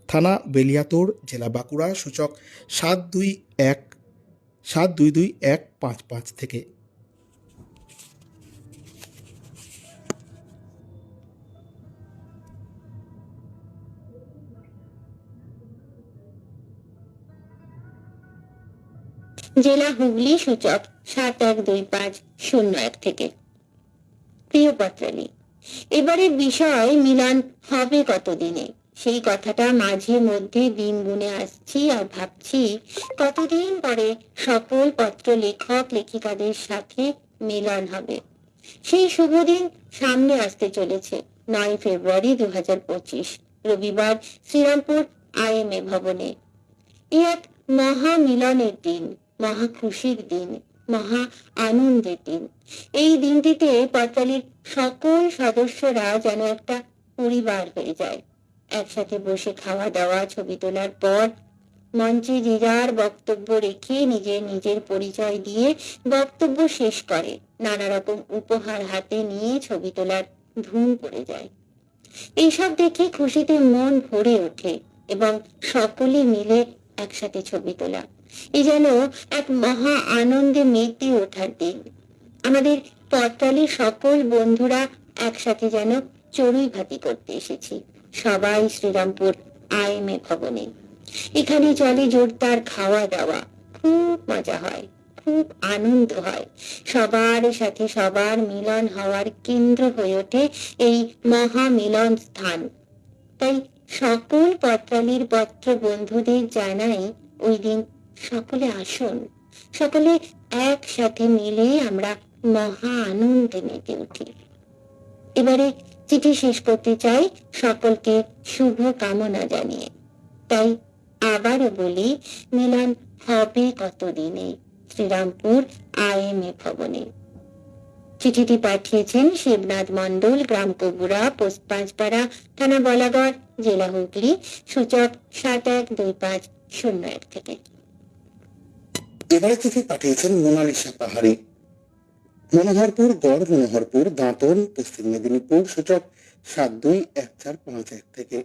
থানা বেলিয়াতোর, জেলা বাঁকুড়া, সূচক 722155 থেকে। জেলা হুগলি, সূচক 712501 থেকে। প্রিয় পত্রালী, এবারে বিষয় মিলন হবে কতদিনে, সেই কথাটা মাঝে মধ্যে দিন গুনে আসছি আর ভাবছি কতদিন পরে সকল পত্র লেখক লেখিকাদের সাথে মিলন হবে। সেই শুভ দিন সামনে আসতে চলেছে। 9 ফেব্রুয়ারি 2025, রবিবার, শ্রীরামপুর IMA ভবনে। এ এক মহা মিলনের দিন, মহা খুশির দিন, মহা আনন্দের দিন। এই দিনটিতে পত্রালীর সকল সদস্যরা যেন একটা পরিবার হয়ে যায়। একসাথে বসে খাওয়া দাওয়া, ছবি তোলার পর মঞ্চে যে যার বক্তব্য রেখে নিজের নিজের পরিচয় দিয়ে বক্তব্য শেষ করে। নানা রকম উপহার হাতে নিয়ে ছবি তোলার ধুম পড়ে যায়। এইসব দেখে খুশিতে মন ভরে ওঠে এবং সকলে মিলে একসাথে ছবি তোলা এ যেন এক মহা আনন্দে মেতে ওঠার দিন। আমাদের পথচারী সকল বন্ধুরা একসাথে যেন চড়ুই ভাতি করতে এসেছি। সবাই শ্রীরামপুর আইএমএ ভবনে। এখানে চলে জোরদার খাওয়া দাওয়া, খুব মজা হয়, খুব আনন্দ হয়। সবার সাথে সবার মিলন হওয়ার কেন্দ্র হয়ে ওঠে এই মহা মিলন স্থান। তাই সকল পত্রালীর পত্র বন্ধুদের জানাই ওই দিন সকলে আসুন, সকলে একসাথে মিলে আমরা মহা আনন্দে মেতে উঠি। এবারে চিঠি শেষ করতে চাই সকলকে শুভ কামনা জানিয়ে। তাই আবারও বলি, মিলন হবে কতদিনে শ্রীরামপুর আইএমএ ভবনে। চিঠিটি পাঠিয়েছেন শিবনাথ মণ্ডল, গ্রাম কবুরা, পোস্ট পাঁচপাড়া, থানা বলাগড়, জেলা হুগলি, সূচক 712501 থেকে। এবারে চিঠি পাঠিয়েছেন মোনালিসা পাহাড়ি, মনোহরপুর গড়, মনোহরপুর, দাঁতন, পশ্চিম মেদিনীপুর, সূচক 721451 থেকে।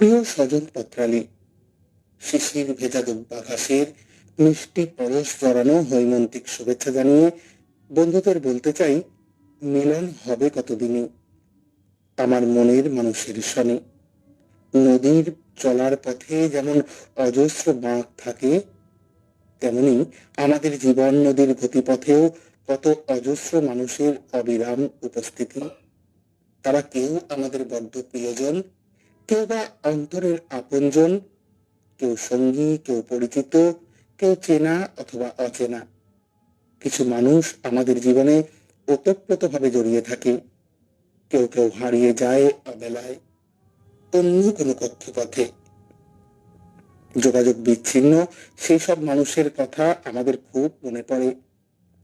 প্রিয় স্বজন পত্রালী, শিশির ভেজা দুব্বাঘাসের মিষ্টি পরশ জড়ানো হৈমন্তিক শুভেচ্ছা জানিয়ে বন্ধুদের বলতে চাই, মিলন হবে কতদিনে আমার মনের মানুষের সনে। নদীর চলার পথে যেমন অজস্র বাঁক থাকে, তেমনি আমাদের জীবন নদীর গতিপথেও কত অজস্র মানুষের অবিরাম উপস্থিতি। তারা কেউ আমাদের বড্ড প্রিয়জন, কেউ বা অন্তরের আপনজন, কেউ সঙ্গী, কেউ পরিচিত, কেউ চেনা অথবা অচেনা। কিছু মানুষ আমাদের জীবনে ওতপ্রোতভাবে জড়িয়ে থাকে, কেউ কেউ হারিয়ে যায় অবেলায়, অন্য কোনো কক্ষপথে। যোগাযোগ বিচ্ছিন্ন সেই সব মানুষের কথা আমাদের খুব মনে পড়ে।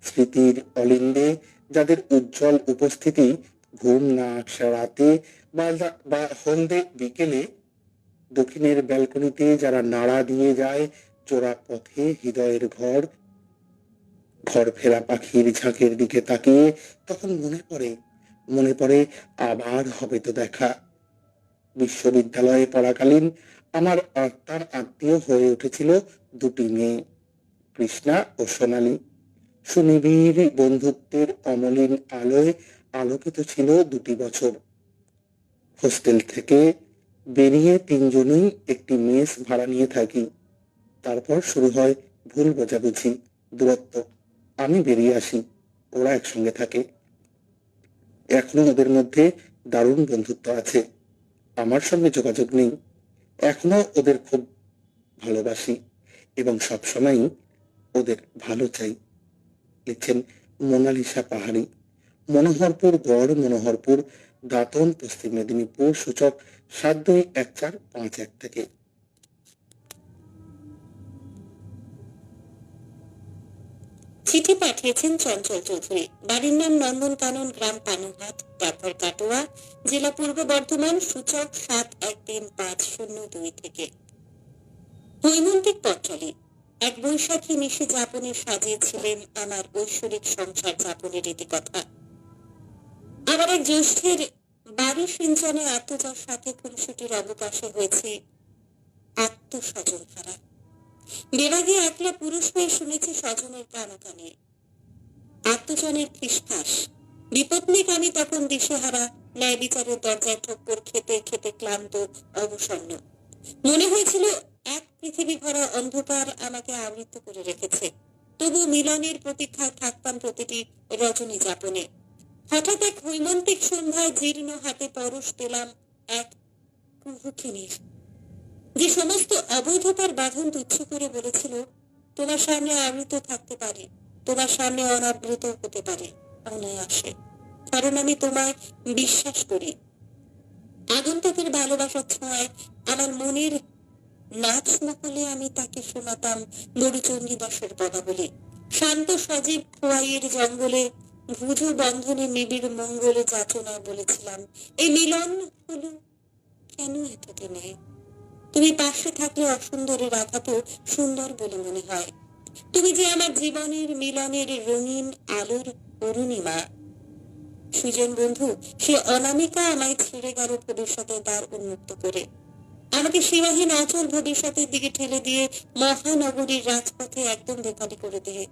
স্মৃতির অলিন্দে যাদের উজ্জ্বল উপস্থিতি ঘুম না আসা রাতে বা হলদে বিকেলে দক্ষিণের ব্যালকনিতে যারা নাড়া দিয়ে যায় চোরা পথে হৃদয়ের ঘর ফেরা পাখির ঝাঁকের দিকে তাকিয়ে তখন মনে পড়ে আবার হবে তো দেখা। বিশ্ববিদ্যালয়ে পড়াকালীন আমার আত্মার আত্মীয় হয়ে উঠেছিল দুটি মেয়ে, কৃষ্ণা ও সোনালী। সুনিবিড় বন্ধুত্বের অমলিন আলোয় আলোকিত ছিল দুটি বছর। হোস্টেল থেকে বেরিয়ে তিনজনই একটি মেস ভাড়া নিয়ে থাকি। তারপর শুরু হয় ভুল বোঝাবুঝি, দূরত্ব। আমি বেরিয়ে আসি, ওরা একসঙ্গে থাকে। এখনো ওদের মধ্যে দারুণ বন্ধুত্ব আছে। আমার সঙ্গে যোগাযোগ নেই, এখনো ওদের খুব ভালোবাসি এবং সবসময়ই ওদের ভালো চাই। লিখছেন মোনালিসা পাহাড়ি, মনোহরপুর গড়, মনোহরপুর, দাঁতন, পশ্চিম মেদিনীপুর, সূচক 721451 থেকে। চিঠি পাঠিয়েছেন চঞ্চল চৌধুরী, বাড়ির নাম নন্দনকানন, গ্রাম পানুহাট, তারপর কাটোয়া, জেলা পূর্ব বর্ধমান, সূচক 713502 থেকে। হৈমন্তিক পত্রালী, এক বৈশাখী নিশি যাপনে সাজিয়েছিলেন আমার ঐশ্বরিক সংসার যাপনের রীতিকথা। আবার এক জ্যৈষ্ঠের বাড়ি সিঞ্চনে আত্মজার সাথে খুনসুটির অবকাশে হয়েছে আত্মস্বজন হারা। বেড়াগে একলা পুরুষ হয়ে শুনেছি স্বজনের কানে আত্মজনের ফিসফাস। বিপত্নিক আমি তখন দিশেহারা, ন্যায় বিচারের দরজায় ঠোক্কর খেতে খেতে ক্লান্ত, অবসন্ন। মনে হয়েছিল এক পৃথিবী ভরা অন্ধকার আমাকে আবৃত করে রেখেছে। তবু মিলনের প্রতীক্ষায় থাকতাম প্রতিটি রজনী যাপনে। হঠাৎ এক হৈমন্তিক সন্ধ্যায় জীর্ণ হাতে পরশ পেলাম এক কুহুখিনীর, যে সমস্ত অবৈধতার বাঁধন তুচ্ছ করে বলেছিল, তোমার সামনে আবৃত থাকতে পারে, তোমার সামনে অনাবৃত হতে পারে অনায়াসে, কারণ আমি তোমায় বিশ্বাস করি। আগন্তুকের ভালোবাসার ছোঁয়ায় আমার মনের নাচ মহলে আমি তাকে শোনাতাম গরুচণ্ডীদাসের পদাবলী। শান্ত সজীব খোয়াইয়ের জঙ্গলে ভুজ বন্ধনে নিবিড় মঙ্গলে যাচনায় বলেছিলাম, এই মিলন হলো কেন এতদিনে? তুমি পাশে থাকলে অসুন্দরের আঘাতও সুন্দর বলে মনে হয়। তুমি যে আমার জীবনের মিলনের রঙিন আলোর অরুণিমা। সুজন বন্ধু, সে অনামিকা আমায় ছেড়ে গেল ভবিষ্যতের দ্বার উন্মুক্ত করে, আমাকে সীমাহীন অচল ভবিষ্যতের দিকে ঠেলে দিয়ে মহানগরীর রাজপথে একদম বেকারি করে দিয়ে।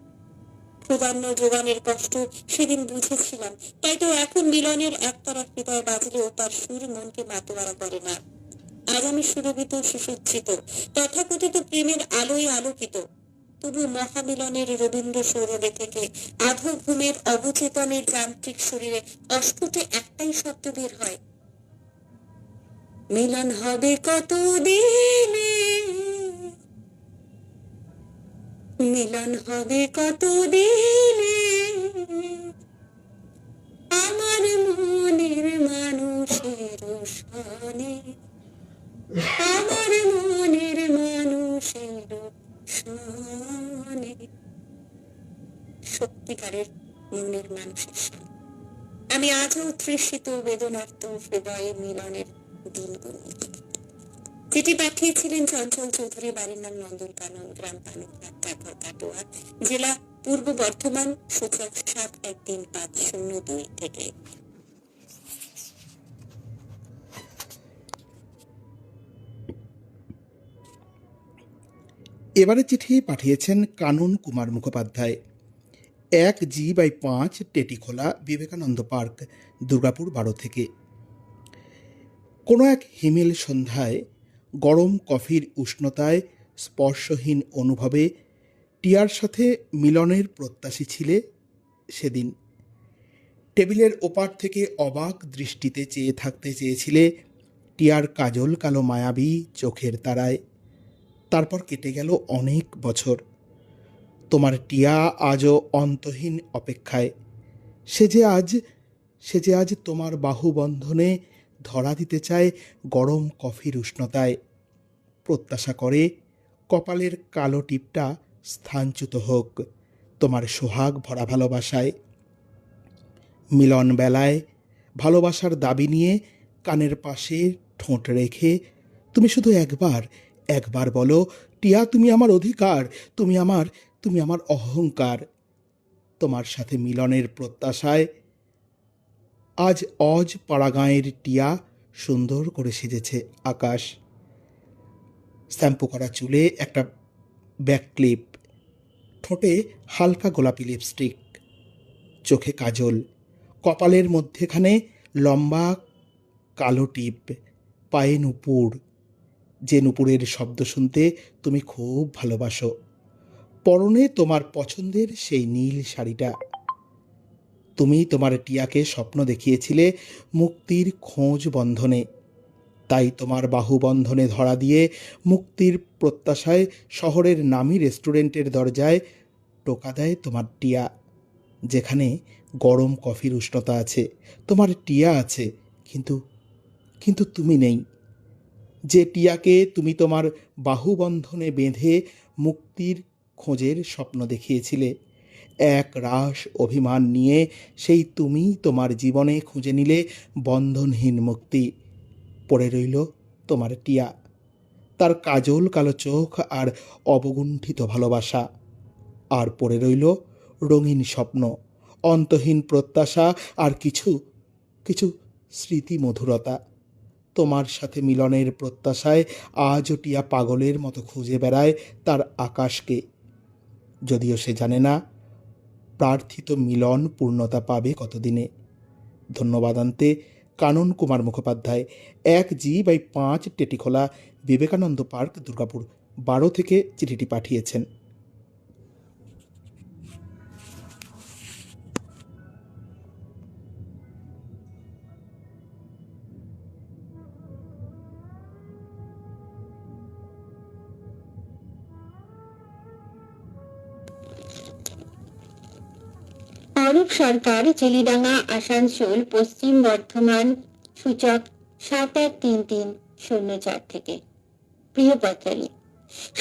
ক্ষুধান্ন যোগানের কষ্ট সেদিন বুঝেছিলাম, তাই তো এখন মিলনের একতারা হৃদয় বাজলেও তার সুর মনকে মাতোয়ারা করে না। আজ আমি সুরভিত সুসজ্জিত, তথাকথিত প্রেমের আলোয় আলোকিত, তবু মহামিলনের রবীন্দ্র সৌরভে থেকে আধো ঘুমের অবচেতনের যান্ত্রিক শরীরে অস্ফুটে একটাই শব্দ বের হয়, মিলন হবে কত দিনে, মিলন হবে কত দিনে, আমার মনের মানুষের সনে, আমার মনের মানুষের সনে। সত্যিকারের মনের মানুষের সনে আমি আজও তৃষিত বেদনার্ত হৃদয়ে মিলনের দিনগুলো। চিঠি পাঠিয়েছিলেন চঞ্চল চৌধুরী, বাড়ির নাম নন্দনকানন, গ্রাম পানুঘাট, কাটোয়া, জেলা পূর্ব বর্ধমান, সূচক 7-1-3-5-0-2 থেকে। এবারে চিঠি পাঠিয়েছেন কানন কুমার মুখোপাধ্যায়, 1G/5 টেটিখোলা, বিবেকানন্দ পার্ক, দুর্গাপুর 12 থেকে। কোনো এক হিমেল সন্ধ্যায় গরম কফির উষ্ণতায় স্পর্শহীন অনুভবে টিয়ার সাথে মিলনের প্রত্যাশী ছিলে সেদিন। টেবিলের ওপার থেকে অবাক দৃষ্টিতে চেয়ে থাকতে চেয়েছিলে টিয়ার কাজল কালো মায়াবী চোখের তারায়। তারপর কেটে গেল অনেক বছর। তোমার টিয়া আজও অন্তহীন অপেক্ষায়। সে যে আজ তোমার বাহুবন্ধনে ধরা দিতে চায় গরম কফির উষ্ণতায়। প্রত্যাশা করে কপালের কালো টিপটা স্থানচ্যুত হোক তোমার সোহাগ ভরা ভালোবাসায়। মিলন বেলায় ভালোবাসার দাবি নিয়ে কানের পাশে ঠোঁট রেখে তুমি শুধু একবার বলো, টিয়া তুমি আমার অধিকার, তুমি আমার অহংকার। তোমার সাথে মিলনের প্রত্যাশায় আজ অজ পাড়াগাঁয়ের টিয়া সুন্দর করে সেজেছে আকাশ। শ্যাম্পু করা চুলে একটা ব্যাকক্লিপ, ঠোঁটে হালকা গোলাপি লিপস্টিক, চোখে কাজল, কপালের মধ্যেখানে লম্বা কালো টিপ, পায়ে নুপুর, যে নুপুরের শব্দ শুনতে তুমি খুব ভালোবাসো। পরনে তোমার পছন্দের সেই নীল শাড়িটা। তুমি তোমার টিয়াকে স্বপ্ন দেখিয়েছিলে মুক্তির খোঁজ বন্ধনে, তাই তোমার বাহুবন্ধনে ধরা দিয়ে মুক্তির প্রত্যাশায় শহরের নামী রেস্টুরেন্টের দরজায় টোকা দেয় তোমার টিয়া। যেখানে গরম কফির উষ্ণতা আছে, তোমার টিয়া আছে, কিন্তু তুমি নেই। যে টিয়াকে তুমি তোমার বাহুবন্ধনে বেঁধে মুক্তির খোঁজের স্বপ্ন দেখিয়েছিলে, এক রাস অভিমান নিয়ে সেই তুমি তোমার জীবনে খুঁজে নিলে বন্ধনহীন মুক্তি। পড়ে রইল তোমার টিয়া, তার কাজল কালো চোখ আর অবগুণ্ঠিত ভালোবাসা। আর পড়ে রইল রঙিন স্বপ্ন, অন্তহীন প্রত্যাশা আর কিছু স্মৃতি মধুরতা। তোমার সাথে মিলনের প্রত্যাশায় আজও টিয়া পাগলের মতো খুঁজে বেড়ায় তার আকাশকে, যদিও সে জানে না প্রার্থিত মিলন পূর্ণতা পাবে কতদিনে। ধন্যবাদান্তে কানন কুমার মুখোপাধ্যায়, 1G/5 টেটিখোলা, বিবেকানন্দ পার্ক, দুর্গাপুর 12 থেকে চিঠিটি পাঠিয়েছেন। অরূপ সরকার, চিলিডাঙ্গা, আসানসোল, পশ্চিম বর্ধমান, সূচক 7-1-3-3-0-4 থেকে। প্রিয় পত্রালী,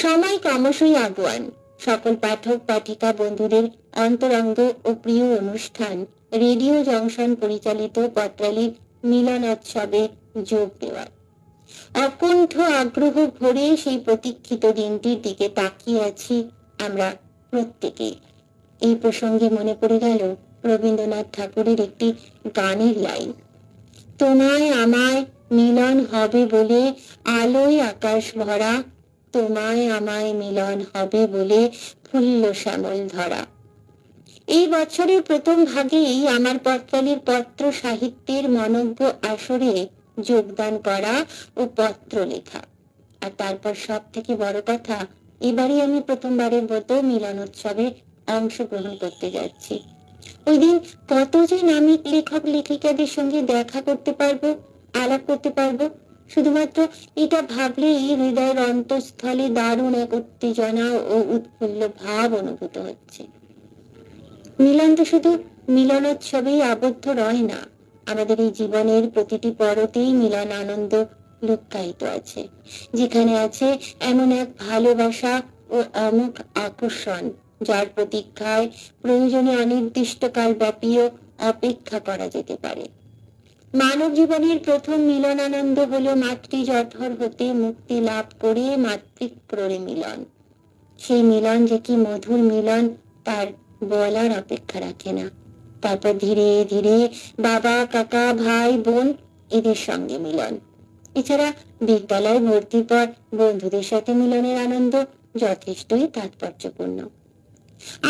সময় ক্রমশই আগুয়ান। সকল পাঠক পাঠিকা বন্ধুদের অন্তরঙ্গ ও প্রিয় অনুষ্ঠান রেডিও জংশন পরিচালিত পত্রালীর মিলনোৎসবে যোগ দেওয়া। অকুণ্ঠ আগ্রহ ভরে সেই প্রতীক্ষিত দিনটির দিকে তাকিয়ে আছি আমরা প্রত্যেকেই। এই প্রসঙ্গে মনে পড়ে গেল রবীন্দ্রনাথ ঠাকুরের একটি গানের লাইন, তোমায় আমায় মিলন হবে বলে আলোয় আকাশ ভরা, তোমায় আমায় মিলন হবে বলে ফুল্ল শ্যামল ধরা। এই বছরের প্রথম ভাগেই আমার পত্রালির পত্র সাহিত্যের মনজ্ঞ আসরে যোগদান করা ও পত্র লেখা। আর তারপর সব থেকে বড় কথা, এবারে আমি প্রথমবারের মতো মিলন উৎসবে অংশগ্রহণ করতে যাচ্ছি। ওই দিন কত যে নামিক লেখক লেখিকাদের সঙ্গে দেখা করতে পারবো, আলাপ করতে পারবো, শুধুমাত্র এটা ভাবলেই হৃদয়ের অন্তঃস্থলে দারুণ এক উত্তেজনা ও উৎফুল্ল ভাব অনুভূত হচ্ছে। মিলন তো শুধু মিলনোৎসবেই আবদ্ধ রয় না, আমাদের এই জীবনের প্রতিটি পরতেই মিলন আনন্দ লুক্কায়িত আছে। যেখানে আছে এমন এক ভালোবাসা ও অমুক আকর্ষণ, যার প্রতীক্ষায় প্রয়োজনে অনির্দিষ্টকাল ব্যাপীও অপেক্ষা করা যেতে পারে। মানব জীবনের প্রথম মিলন আনন্দ হলো মাতৃ জঠর হতে মুক্তি লাভ করে মাতৃক্রোড়ে মিলন। সেই মিলন যে কি মধুর মিলন তার বলার অপেক্ষা রাখে না। তারপর ধীরে ধীরে বাবা, কাকা, ভাই, বোন এদের সঙ্গে মিলন। এছাড়া বিদ্যালয় ভর্তির পর বন্ধুদের সাথে মিলনের আনন্দ যথেষ্টই তাৎপর্যপূর্ণ।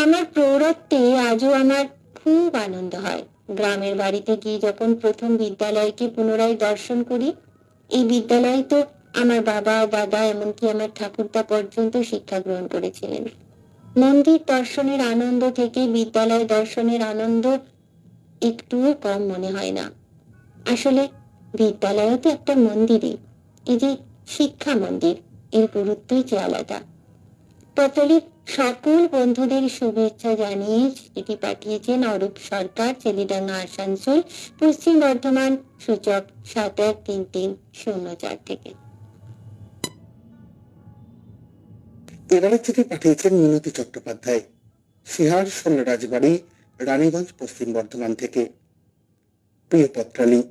আমার প্রৌঢ়ত্বে আজও আমার খুব আনন্দ হয় গ্রামের বাড়িতে গিয়ে যখন প্রথম বিদ্যালয়কে পুনরায় দর্শন করি। এই বিদ্যালয় তো আমার বাবা, দাদা, এমনকি আমার ঠাকুরদা পর্যন্ত শিক্ষা গ্রহণ করেছিলেন। মন্দির দর্শনের আনন্দ থেকে বিদ্যালয় দর্শনের আনন্দ একটুও কম মনে হয় না। আসলে বিদ্যালয় তো একটা মন্দিরই। এই যে শিক্ষা মন্দির, এর গুরুত্বই যে আলাদা। পত্তলির সকল বন্ধুদের শুভেচ্ছা জানিয়ে চিঠি পাঠিয়েছেন অরূপ সরকার, চেলিডাঙ্গা, আসানসোল, পশ্চিম বর্ধমান, সূচক 713304 থেকে। এবারে চিঠি পাঠিয়েছেন মিনতি চট্টোপাধ্যায়, সিহার শোল রাজবাড়ি, রানীগঞ্জ, পশ্চিম বর্ধমান থেকে। প্রিয় পত্রালী,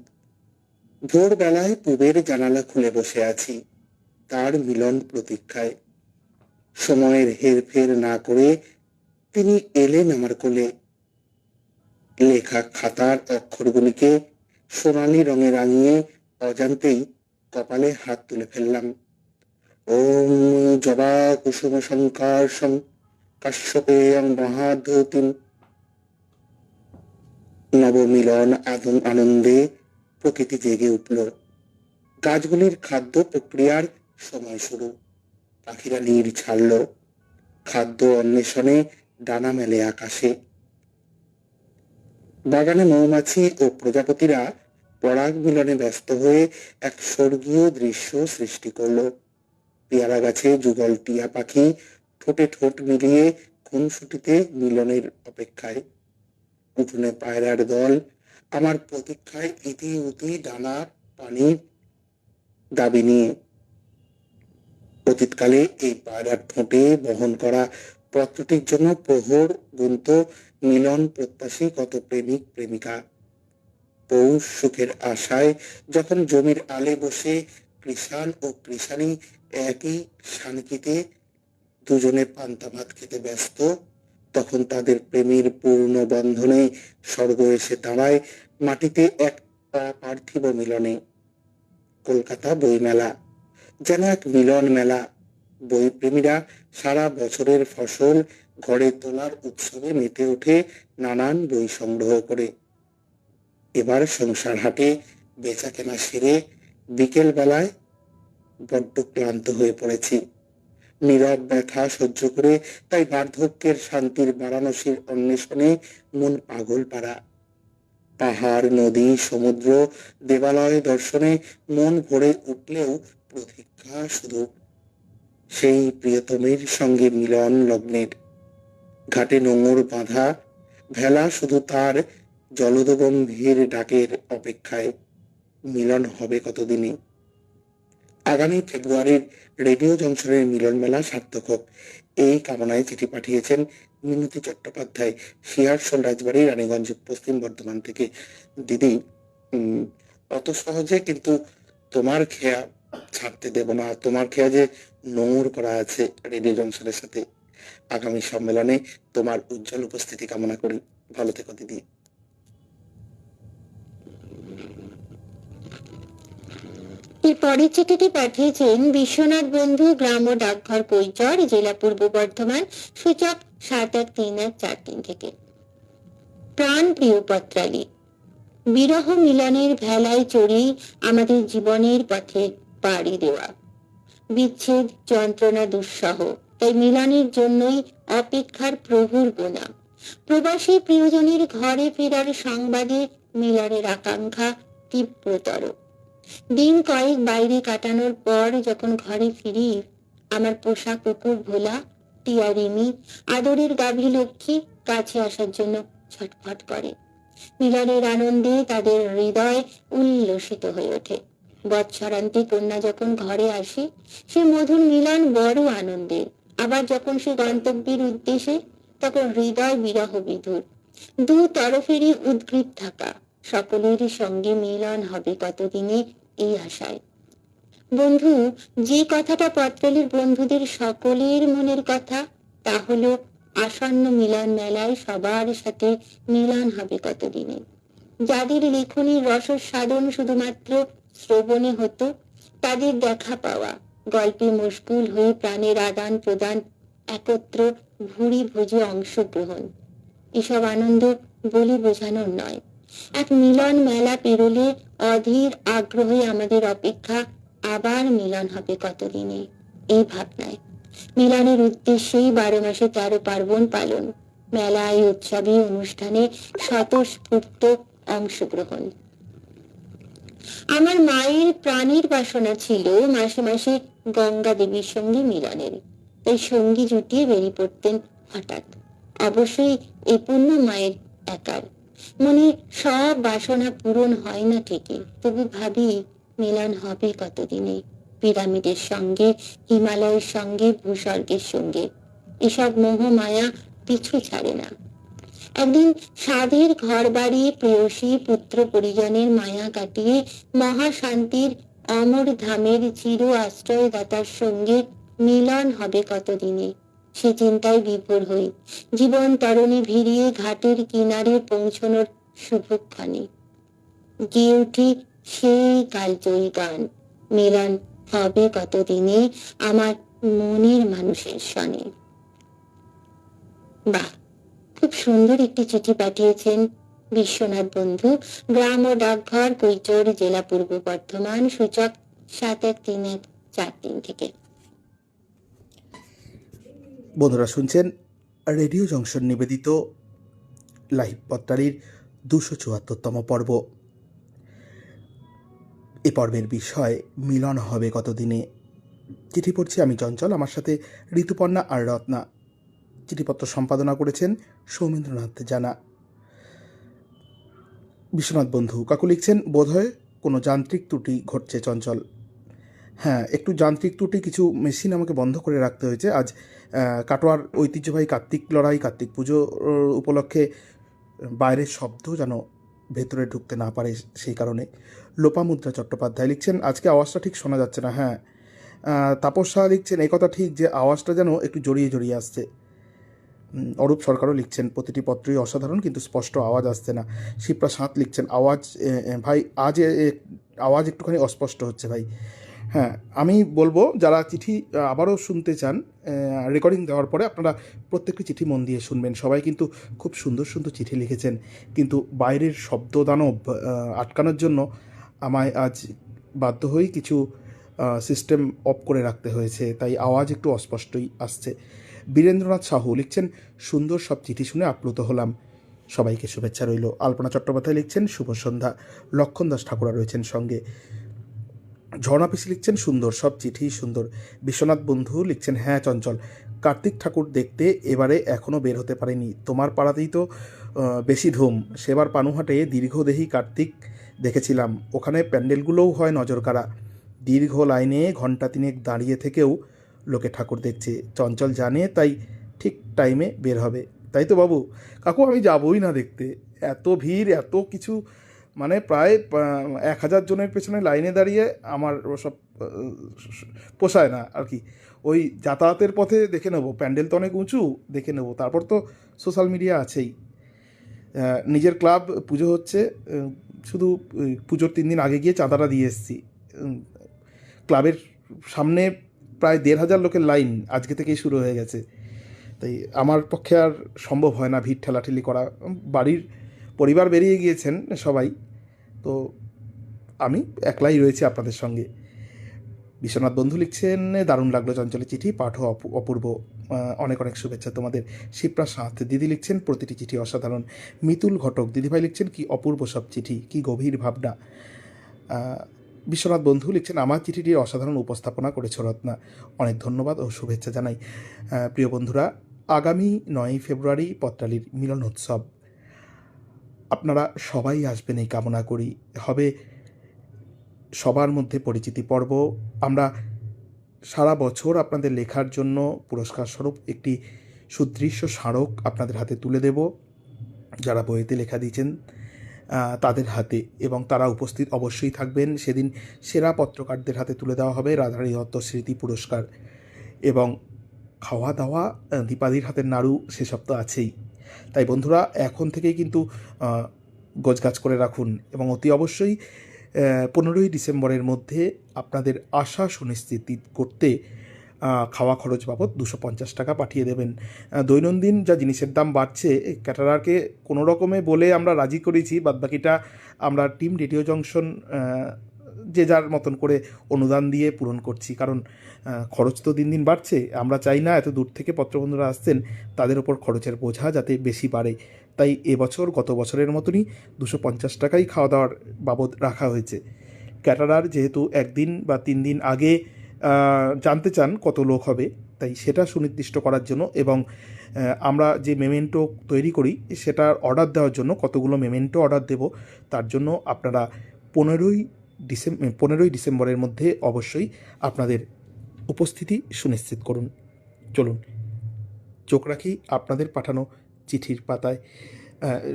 ভোরবেলায় পূবের জানালা খুলে বসে আছি তার মিলন প্রতীক্ষায়। সময়ের হেরফের না করে তিনি এলেন আমার কোলে। লেখা খাতার অক্ষরগুলিকে সোনালি রঙে রাঙিয়ে অজান্তেই কপালে হাত তুলে ফেললাম। ওম জবা কুসুম শঙ্কাশং কাশ্যপেয়ং মহাধৌতিম। নবমিলন আনন্দে প্রকৃতি জেগে উঠল। গাছগুলির খাদ্য প্রক্রিয়ার সময় শুরু। পাখিরা নীড় ছাড়ল, খাদ্য অন্বেষণে ডানা মেলে আকাশে। বাগানে মৌমাছি ও প্রজাপতিরা পরাগ মিলনে ব্যস্ত হয়ে এক স্বর্গীয় দৃশ্য সৃষ্টি করল। পেয়ারা গাছে যুগল টিয়া পাখি ঠোঁটে ঠোঁট মিলিয়ে খুনসুটিতে মিলনের অপেক্ষায়। উঠোনে পায়রার দল আমার প্রতীক্ষায় ইতি উতি ডানা পানির দাবি নিয়ে। অতীতকালে এই পায়রার ঠোঁটে বহন করা পত্রটির জন্য প্রহর গুনত মিলন প্রত্যাশী কত প্রেমিক প্রেমিকা। পৌষ সুখের আশায় যখন জমির আলে বসে কৃষাণ ও কৃষাণী একই শানকিতে দুজনে পান্তা ভাত খেতে ব্যস্ত, তখন তাদের প্রেমের পূর্ণ বন্ধনে স্বর্গ এসে দাঁড়ায় মাটিতে এক অপার্থিব মিলনে। কলকাতা বইমেলা যেন এক মিলন মেলা। বইপ্রেমীরা সারা বছরের ফসল ঘরে তোলার উৎসবে মেতে ওঠে নানান বই সংগ্রহ করে। এবার সংসার হাটে বেচা কেনা সেরে বিকেল বেলায় বড্ড ক্লান্ত হয়ে পড়েছি। নীরব ব্যথা সহ্য করে তাই বার্ধক্যের শান্তির বারাণসীর অন্বেষণে মন পাগল পাড়া। পাহাড়, নদী, সমুদ্র, দেবালয় দর্শনে মন ভরে উঠলেও প্রতীক্ষা শুধু সেই প্রিয়তমের সঙ্গে মিলন লগ্নের। ঘাটে নোঙর বাঁধা ভেলা শুধু তার জলদগম্ভীর ডাকের অপেক্ষায়। মিলন হবে কতদিনে। আগামী ফেব্রুয়ারির রেডিও জংশনের মিলন মেলা সার্থক হোক, এই কামনায় চিঠি পাঠিয়েছেন মিনতি চট্টোপাধ্যায়, শিয়ারশোল রাজবাড়ি, রানীগঞ্জ, পশ্চিম বর্ধমান থেকে। দিদি, অত সহজে কিন্তু তোমার খেয়া ছাড়তে দেব না। তোমার খেয়া যে নোংর করা আছে রেডিও জংশনের সাথে, আগামী সম্মেলনে তোমার উজ্জ্বল উপস্থিতি কামনা করি। ভালো থেকো দিদি। এই পরের চিঠিটি পাঠিয়েছেন বিশ্বনাথ বন্ধু, গ্রাম ও ডাকঘর কৈচর, জেলা পূর্ব বর্ধমান, সূচক ৭১৩১৪৩ থেকে। প্রাণ প্রিয় পত্রালী, বিরহ মিলনের ভেলায় চড়েই আমাদের জীবনের পথে পাড়ি দেওয়া। বিচ্ছেদ যন্ত্রণা দুঃসহ, তাই মিলনের জন্যই অপেক্ষার প্রভুর গোনা। প্রবাসী প্রিয়জনের ঘরে ফেরার সংবাদে মিলনের আকাঙ্ক্ষা তীব্রতর। দিন কয়েক বাইরে কাটানোর পর যখন ঘরে ফিরি, আমার পোষা কুকুর ভোলা, টিয়া রিমি, আদরের গাভী লক্ষ্মী কাছে আসার জন্য ছটফট করে। মিলনের আনন্দে তাদের হৃদয় উল্লসিত হয়ে ওঠে। বৎসরান্তে কন্যা যখন ঘরে আসে, সে মধুর মিলন বড় আনন্দের। আবার যখন সে গন্তব্যের উদ্দেশ্যে, তখন হৃদয় বিরহ বিধুর। দু তরফেরই উদ্গ্রীব থাকা, সকলের সঙ্গে মিলন হবে কতদিনে এই আশায়। বন্ধু, যে কথাটা পত্রালীর বন্ধুদের সকলের মনের কথা, তা হলো আসন্ন মিলন মেলায় সবার সাথে মিলন হবে কতদিনে। যাদের লেখনীর রসস্বাদন শুধুমাত্র শ্রবণে হতো, তাদের দেখা পাওয়া, গল্পে মশগুল হয়ে প্রাণের আদান প্রদান, একত্র ভুরি ভোজে অংশগ্রহণ, এসব আনন্দ বলে বোঝানোর নয়। এক মিলন মেলা পেরোলে অধীর আগ্রহে আমাদের অপেক্ষা আবার মিলন হবে কতদিনে, এই ভাবনায়। মিলনের উদ্দেশ্যেই 12 মাসে 13 পার্বণ পালন, মেলায়, উৎসবে, অনুষ্ঠানে স্বতঃস্ফূর্ত অংশগ্রহণ। আমার মায়ের প্রাণের বাসনা ছিল মাসে মাসে গঙ্গা দেবীর সঙ্গে মিলনের, তাই সঙ্গী জুটিয়ে বেরিয়ে পড়তেন হঠাৎ। অবশ্যই এ পুণ্য মায়ের একার। মনে সব বাসনা পূরণ হয় না ঠিকই, তবু ভাবি মিলন হবে কতদিনে, পিরামিডের সঙ্গে, হিমালয়ের সঙ্গে, ভূস্বর্গের সঙ্গে। এসব মোহ মায়া পিছু ছাড়ে না। একদিন সাধের ঘর বাড়ি, প্রেয়সী, পুত্র পরিজনের মায়া কাটিয়ে মহাশান্তির অমর ধামের চির আশ্রয়দাতার সঙ্গে মিলন হবে কতদিনে, সে চিন্তায় বিভোর হই। জীবন তরণী ভিড়িয়ে ঘাটের কিনারে পৌঁছানোর শুভক্ষণে গিয়ে উঠি সেই কালজয়ী গান, মিলন হবে কতদিনে আমার মনের মানুষের সনে। বাহ, খুব সুন্দর একটি চিঠি পাঠিয়েছেন বিশ্বনাথ বন্ধু, গ্রাম ও ডাকঘর কৈচর, জেলা পূর্ব বর্ধমান, সূচক ৭১৩১৪৩ থেকে। বন্ধুরা শুনছেন রেডিও জংশন নিবেদিত লাইভ পত্রালীর 274তম পর্ব। এ পর্বের বিষয় মিলন হবে কতদিনে। চিঠি পড়ছি আমি চঞ্চল, আমার সাথে ঋতুপর্ণা আর রত্না। চিঠিপত্র সম্পাদনা করেছেন সৌমেন্দ্রনাথ জানা। বিশ্বনাথ বন্ধু কাকু লিখছেন, বোধহয় কোনো যান্ত্রিক ত্রুটি ঘটছে চঞ্চল। হ্যাঁ, একটু যান্ত্রিক ত্রুটি, কিছু মেশিন আমাকে বন্ধ করে রাখতে হয়েছে। আজ কাটোয়ার ঐতিহ্যবাহী কার্তিক লড়াই, কার্তিক পুজো উপলক্ষে বাইরের শব্দ যেন ভেতরে ঢুকতে না পারে, সেই কারণে। লোপামুদ্রা চট্টোপাধ্যায় লিখছেন, আজকে আওয়াজটা ঠিক শোনা যাচ্ছে না। হ্যাঁ, তাপস শাহ লিখছেন, এই কথা ঠিক যে আওয়াজটা যেন একটু জড়িয়ে জড়িয়ে আসছে। অরূপ সরকারও লিখছেন, প্রতিটি পত্রই অসাধারণ কিন্তু স্পষ্ট আওয়াজ আসছে না। শিপ্রা সাঁত লিখছেন, আওয়াজ ভাই আজ আওয়াজ একটুখানি অস্পষ্ট হচ্ছে ভাই। হ্যাঁ, আমি বলবো যারা চিঠি আবারও শুনতে চান রেকর্ডিং দেওয়ার পরে, আপনারা প্রত্যেকটি চিঠি মন দিয়ে শুনবেন। সবাই কিন্তু খুব সুন্দর সুন্দর চিঠি লিখেছেন, কিন্তু বাইরের শব্দদানব আটকানোর জন্য আমায় আজ বাধ্য হয়েই কিছু সিস্টেম অফ করে রাখতে হয়েছে, তাই আওয়াজ একটু অস্পষ্টই আসছে। বীরেন্দ্রনাথ সাহু লিখছেন, সুন্দর সব চিঠি শুনে আপ্লুত হলাম, সবাইকে শুভেচ্ছা রইল। আলপনা চট্টোপাধ্যায় লিখছেন, শুভ সন্ধ্যা। লক্ষণ দাস ঠাকুরা রয়েছেন সঙ্গে। ঝর্ণা পিসি লিখছেন, সুন্দর সব চিঠি সুন্দর। বিশ্বনাথ বন্ধু লিখছেন, হ্যাঁ চঞ্চল, কার্তিক ঠাকুর দেখতে এবারে এখনও বের হতে পারেনি। তোমার পাড়াতেই তো বেশি ধুম। সেবার পানুহাটে দীর্ঘদেহী কার্তিক দেখেছিলাম, ওখানে প্যান্ডেলগুলোও হয় নজরকাড়া। দীর্ঘ লাইনে ঘণ্টা তিনেক দাঁড়িয়ে থেকেও লোকে ঠাকুর দেখছে। চঞ্চল জানে, তাই ঠিক টাইমে বের হবে। তাই তো বাবু? কাকু আমি যাবই না দেখতে, এত ভিড়, এত কিছু মানে প্রায় 1,000 জনের পেছনে লাইনে দাঁড়িয়ে আমার ওসব পোষায় না আর কি। ওই যাতায়াতের পথে দেখে নেবো, প্যান্ডেল তো অনেক উঁচু, দেখে নেবো, তারপর তো সোশ্যাল মিডিয়া আছেই। নিজের ক্লাব পুজো হচ্ছে, শুধু পুজোর 3 দিন আগে গিয়ে চাঁদাটা দিয়ে এসেছি। ক্লাবের সামনে প্রায় 1,500 লোকের লাইন আজকে থেকেই শুরু হয়ে গেছে। তাই আমার পক্ষে আর সম্ভব হয় না ভিড় ঠেলাঠেলি করা। বাড়ির পরিবার বেরিয়ে গিয়েছেন সবাই, তো আমি একলাই রয়েছি আপনাদের সঙ্গে। বিশ্বনাথ বন্ধু লিখছেন, দারুণ লাগলো চঞ্চলের চিঠি, পাঠও অপূর্ব, অনেক অনেক শুভেচ্ছা তোমাদের। শিপ্রা সাঁত দিদি লিখছেন, প্রতিটি চিঠি অসাধারণ। মিতুল ঘটক দিদিভাই লিখছেন, কি অপূর্ব সব চিঠি, কি গভীর ভাবনা। বিশ্বনাথ বন্ধু লিখছেন, আমার চিঠিটির অসাধারণ উপস্থাপনা করেছ রত্না, অনেক ধন্যবাদ ও শুভেচ্ছা জানাই। প্রিয় বন্ধুরা, আগামী 9 ফেব্রুয়ারি পত্রালীর মিলন উৎসব, আপনারা সবাই আসবেন এই কামনা করি। হবে সবার মধ্যে পরিচিতি পর্ব। আমরা সারা বছর আপনাদের লেখার জন্য পুরস্কার স্বরূপ একটি সুদৃশ্য স্মারক আপনাদের হাতে তুলে দেব, যারা বইতে লেখা দিয়েছেন তাদের হাতে, এবং তারা উপস্থিত অবশ্যই থাকবেন। সেদিন সেরা পত্রকারদের হাতে তুলে দেওয়া হবে রাধারানী দত্ত স্মৃতি পুরস্কার, এবং খাওয়া দাওয়া, দীপাদির হাতের নাড়ু, সেসব তো আছেই। তাই বন্ধুরা, এখন থেকেই কিন্তু গোছগাছ করে রাখুন, এবং অতি অবশ্যই 15ই ডিসেম্বরের মধ্যে আপনাদের আশা সুনিশ্চিত করতে খাওয়া খরচ বাবদ 250 টাকা পাঠিয়ে দেবেন। দৈনন্দিন যা জিনিসের দাম বাড়ছে, ক্যাটারারকে কোনো রকমে বলে আমরা রাজি করেছি, বাদবাকিটা আমরা টিম রেডিও জংশন যে যার মতন করে অনুদান দিয়ে পূরণ করছি। কারণ খরচ তো দিন দিন বাড়ছে, আমরা চাই না এত দূর থেকে পত্রবন্ধুরা আসছেন তাদের ওপর খরচের বোঝা যাতে বেশি বাড়ে। তাই এবছর গত বছরের মতনই 250 টাকাই খাওয়া দাওয়ার বাবদ রাখা হয়েছে। ক্যাটারার যেহেতু 1 দিন বা 3 দিন আগে জানতে চান কত লোক হবে, তাই সেটা সুনির্দিষ্ট করার জন্য, এবং আমরা যে মেমেন্টো তৈরি করি সেটার অর্ডার দেওয়ার জন্য কতগুলো মেমেন্টো অর্ডার দেব, তার জন্য আপনারা 15ই ডিসেম্বরের মধ্যে অবশ্যই আপনাদের উপস্থিতি সুনিশ্চিত করুন। চলুন চোখ রাখি আপনাদের পাঠানো চিঠির পাতায়।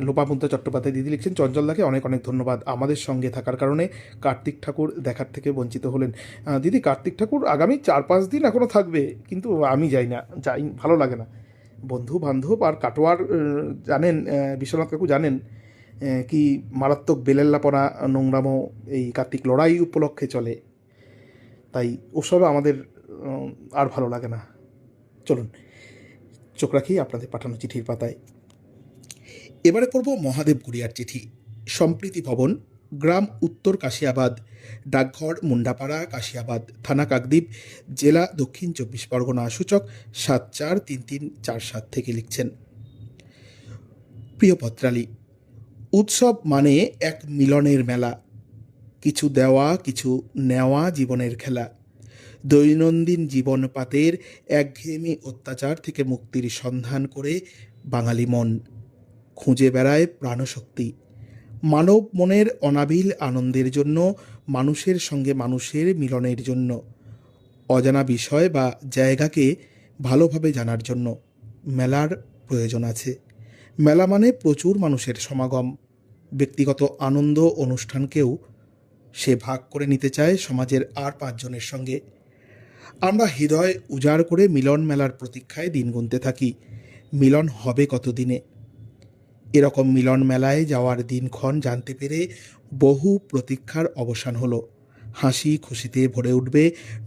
লোপামুদ্রা চট্টোপাধ্যায় দিদি লিখছেন, চঞ্চলদাকে অনেক অনেক ধন্যবাদ আমাদের সঙ্গে থাকার কারণে। কার্তিক ঠাকুর দেখার থেকে বঞ্চিত হলেন। দিদি, কার্তিক ঠাকুর আগামী 4-5 দিন এখনও থাকবে, কিন্তু আমি যাই না, ভালো লাগে না। বন্ধু বান্ধব আর কাটোয়ার জানেন, বিশ্বনাথ কাকু জানেন কি মারাত্মক বেলেল্লাপনা, নোংরামো এই কার্তিক লড়াই উপলক্ষে চলে, তাই ওসবে আমাদের আর ভালো লাগে না। চলুন চোখ রাখি আপনাদের পাঠানো চিঠির পাতায়। এবারে পড়ব মহাদেব গুড়িয়ার চিঠি। সম্প্রীতি ভবন, গ্রাম উত্তর কাশিয়াবাদ, ডাকঘর মুন্ডাপাড়া, কাশিয়াবাদ, থানা কাকদ্বীপ, জেলা দক্ষিণ 24 পরগনা। সূচক 743347 থেকে লিখছেন, প্রিয় পত্রালী, উৎসব মানে এক মিলনের মেলা, কিছু দেওয়া কিছু নেওয়া জীবনের খেলা। দৈনন্দিন জীবনপাতের একঘেয়েমি অত্যাচার থেকে মুক্তির সন্ধান করে বাঙালি মন খুঁজে বেড়ায় প্রাণশক্তি। মানব মনের অনাবিল আনন্দের জন্য, মানুষের সঙ্গে মানুষের মিলনের জন্য, অজানা বিষয় বা জায়গাকে ভালোভাবে জানার জন্য মেলার প্রয়োজন আছে। মেলা মানে প্রচুর মানুষের সমাগম। ব্যক্তিগত আনন্দ অনুষ্ঠানকেও সে ভাগ করে নিতে চায় সমাজের আর 5 জনের সঙ্গে। আমরা হৃদয় উজাড় করে মিলন মেলার প্রতীক্ষায় দিন গুনতে থাকি, মিলন হবে কতদিনে। এরকম মিলন মেলায় যাওয়ার দিনক্ষণ জানতে পেরে বহু প্রতীক্ষার অবসান হলো। হাসি খুশিতে ভরে উঠবে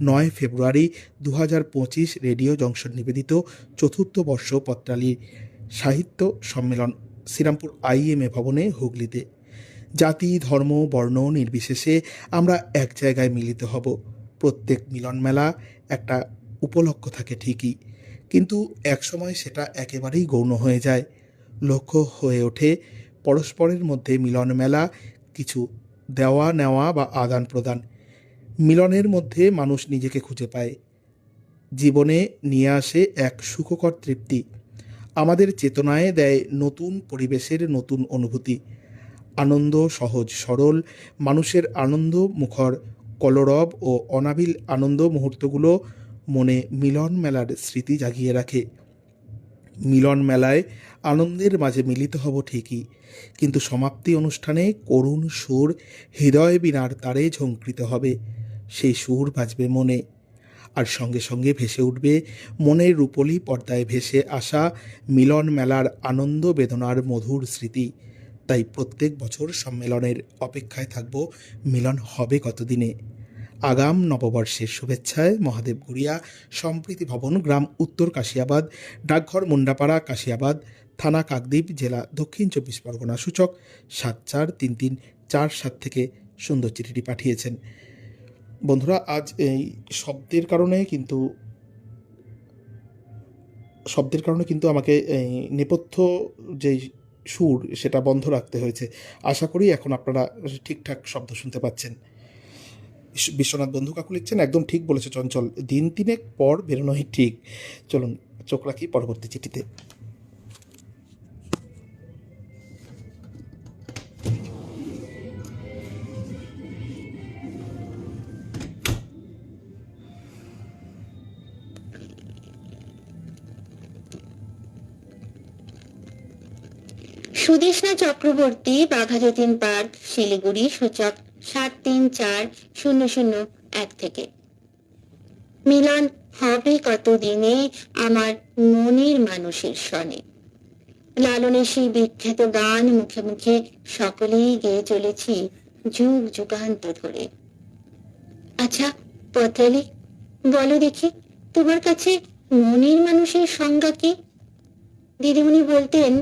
9 ফেব্রুয়ারি 2025 রেডিও জংশন নিবেদিত 4র্থ বর্ষ পত্রালী সাহিত্য সম্মেলন, শ্রীরামপুর IMA ভবনে, হুগলিতে। জাতি ধর্ম বর্ণ নির্বিশেষে আমরা এক জায়গায় মিলিত হব। প্রত্যেক মিলন মেলা একটা উপলক্ষ থাকে ঠিকই, কিন্তু একসময় সেটা একেবারেই গৌণ হয়ে যায়। লক্ষ্য হয়ে ওঠে পরস্পরের মধ্যে মিলন মেলা, কিছু দেওয়া নেওয়া বা আদান প্রদান। মিলনের মধ্যে মানুষ নিজেকে খুঁজে পায়, জীবনে নিয়ে আসে এক সুখকর তৃপ্তি, আমাদের চেতনায় দেয় নতুন পরিবেশের নতুন অনুভূতি। আনন্দ সহজ সরল, মানুষের আনন্দ মুখর কলরব ও অনাবিল আনন্দ মুহূর্তগুলো মনে মিলন মেলার স্মৃতি জাগিয়ে রাখে। মিলন মেলায় আনন্দের মাঝে মিলিত হব ঠিকই, কিন্তু সমাপ্তি অনুষ্ঠানে করুণ সুর হৃদয় বীণার তারে ঝঙ্কৃত হবে। সেই সুর বাজবে মনে, আর সঙ্গে সঙ্গে ভেসে উঠবে মনের রূপলি পর্দায় ভেসে আসা মিলন মেলার আনন্দ বেদনার মধুর স্মৃতি। তাই প্রত্যেক বছর সম্মেলনের অপেক্ষায় থাকব মিলন হবে কতদিনে। আগাম নববর্ষের শুভেচ্ছায় মহাদেব গুড়িয়া সম্প্রীতি ভবন, গ্রাম উত্তর কাশিয়াবাদ, ডাকঘর মুন্ডাপাড়া, কাশিয়াবাদ, থানা কাকদ্বীপ, জেলা দক্ষিণ 24 পরগনা। সূচক 743347 থেকে সুন্দর চিঠিটি পাঠিয়েছেন। বন্ধুরা, আজ এই শব্দের কারণে কিন্তু আমাকে এই নেপথ্য যে সুর সেটা বন্ধ রাখতে হয়েছে। আশা করি এখন আপনারা ঠিকঠাক শব্দ শুনতে পাচ্ছেন। বিশ্বনাথ বন্ধু কাকু লিখছেন, একদম ঠিক বলেছে চঞ্চল, দিন তিনেক পর বেরোনোই ঠিক। চলুন চোখ রাখি পরবর্তী চিঠিতে। সুদেষ্ণা চক্রবর্তী, বাঘাযতীন পার্ক, শিলিগুড়ি। সূচক 734001 থেকে। মিলন হবে কতদিনে আমার মনের মানুষের সনে। লালনের সেই বিখ্যাত গান মুখে মুখে সকলেই গেয়ে চলেছি যুগ যুগান্ত ধরে। আচ্ছা পত্রালি, বলো দেখি, তোমার কাছে মনের মানুষের সংজ্ঞা কি? দিদিমণি বলতেন,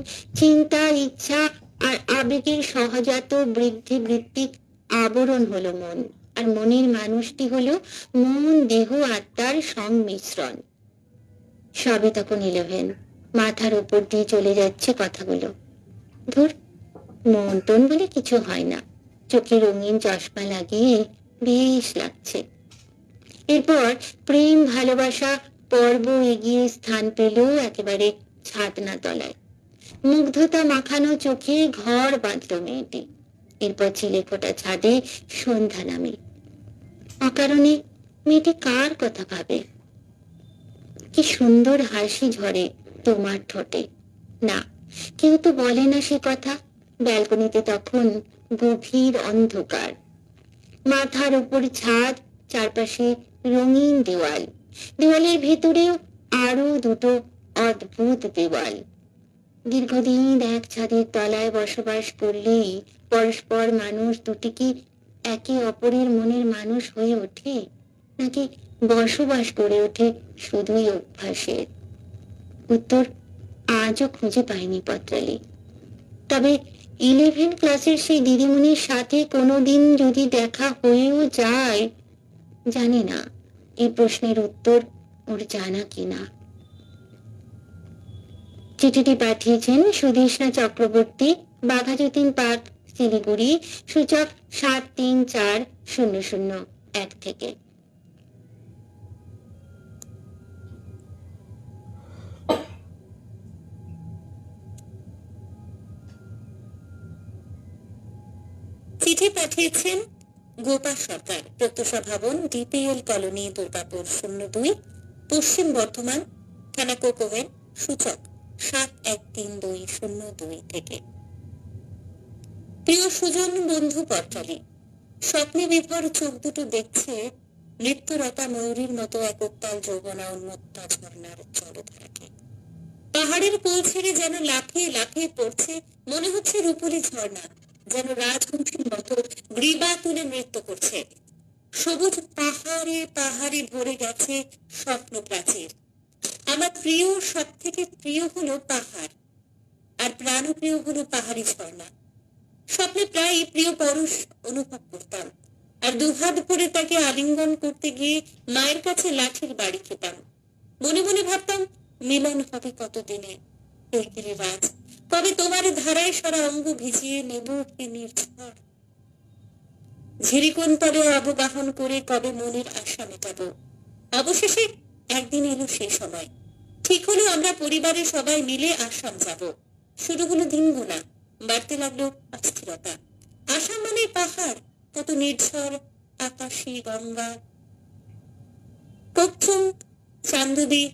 চিন্তা, ইচ্ছা আর আবেগের সহজাত বৃদ্ধি ভিত্তিক আবরণ হলো মন, আর মনের মানুষটি হলো মন, দেহ, আত্মার সংমিশ্রণ। সবই তখন 11, মাথার উপর দিয়ে চলে যাচ্ছে কথাগুলো। ধুর, মন টন বলে কিছু হয় না, চোখে রঙিন চশমা লাগিয়ে বেশ লাগছে। এরপর প্রেম ভালোবাসা পর্ব এগিয়ে স্থান পেল একেবারে ছাদনা তলায়। মুগ্ধতা মাখানো চোখে ঘর বাঁধল মেয়েটি। এরপর চিলেকোটা ছাদে সন্ধ্যা নামে। অকারণে মেয়েটি কার কথা ভাবে? কি সুন্দর হাসি ঝরে তোমার ঠোঁটে। না, কেউ তো বলে না সে কথা। ব্যালকনিতে তখন গভীর অন্ধকার, মাথার উপর ছাদ, চারপাশে রঙিন দেওয়াল, দেওয়ালের ভেতরেও আরো দুটো অদ্ভুত দেওয়াল। দীর্ঘদিন এক ছাদের তলায় বসবাস করলেই পরস্পর মানুষ দুটি কি একে অপরের মনের মানুষ হয়ে ওঠে, নাকি বসবাস করে ওঠে শুধুই অভ্যাসের? উত্তর আজও খুঁজে পাইনি পত্রালি। তবে 11 ক্লাসের সেই দিদিমণির সাথে কোনোদিন যদি দেখা হয়েও যায়, জানি না এই প্রশ্নের উত্তর ওর জানা কিনা। চিঠিটি পাঠিয়েছেন সুদেষ্ণা চক্রবর্তী, বাঘাযতীন পার্ক, শিলিগুড়ি। সূচক 734001 থেকে। চিঠি পাঠিয়েছেন গোপা সরকার, প্রত্যুষা ভবন, ডিপিএল কলোনি, দুর্গাপুর 02, পশ্চিম বর্ধমান, থানা কোকোভেন। সূচক 713202 থেকে। প্রিয় সুজন বন্ধু পত্রালি, স্বপ্নে বিভোর চোখ দুটো দেখছে নৃত্যরতা ময়ূরীর মতো এক উত্তাল যৌবনা উন্মত্তা ঝর্ণার জলধারাকে। পাহাড়ের কোল ছেড়ে যেন লাফিয়ে লাফিয়ে পড়ছে, মনে হচ্ছে রূপলি ঝর্ণা, যেন রাজহংসীর মতো গ্রীবা তুলে নৃত্য করছে। সবুজ পাহাড়ে পাহাড়ে ভরে গেছে স্বপ্ন প্রাচীর। আমার প্রিয়, সব থেকে প্রিয় হলো পাহাড়, আর প্রাণপ্রিয় হলো পাহাড়ি ঝর্ণা। স্বপ্নে প্রায় প্রিয় পরশ অনুভব করতাম, আর দুহাত ভরে তাকে আলিঙ্গন করতে গিয়ে মায়ের কাছে লাঠির বাড়ি খেতাম। মনে মনে ভাবতাম, মিলন হবে কতদিনে এই গিরিরাজ, কবে তোমার ধারায় সারা অঙ্গ ভিজিয়ে নেব হে নির্ঝর। ঝিরিকোণ তলে অবগাহন করে কবে মনের আশা মেটাবো। অবশেষে একদিন এলো সেই সময়। ঠিক হলো আমরা পরিবারের সবাই মিলে আসাম যাব। শুরু হলো দিন গোনা, বাড়তে লাগলো অস্থিরতা। আসাম মানে পাহাড়, কত নির্ঝর, আকাশী গঙ্গা, কচ্ছম, চান্দবী,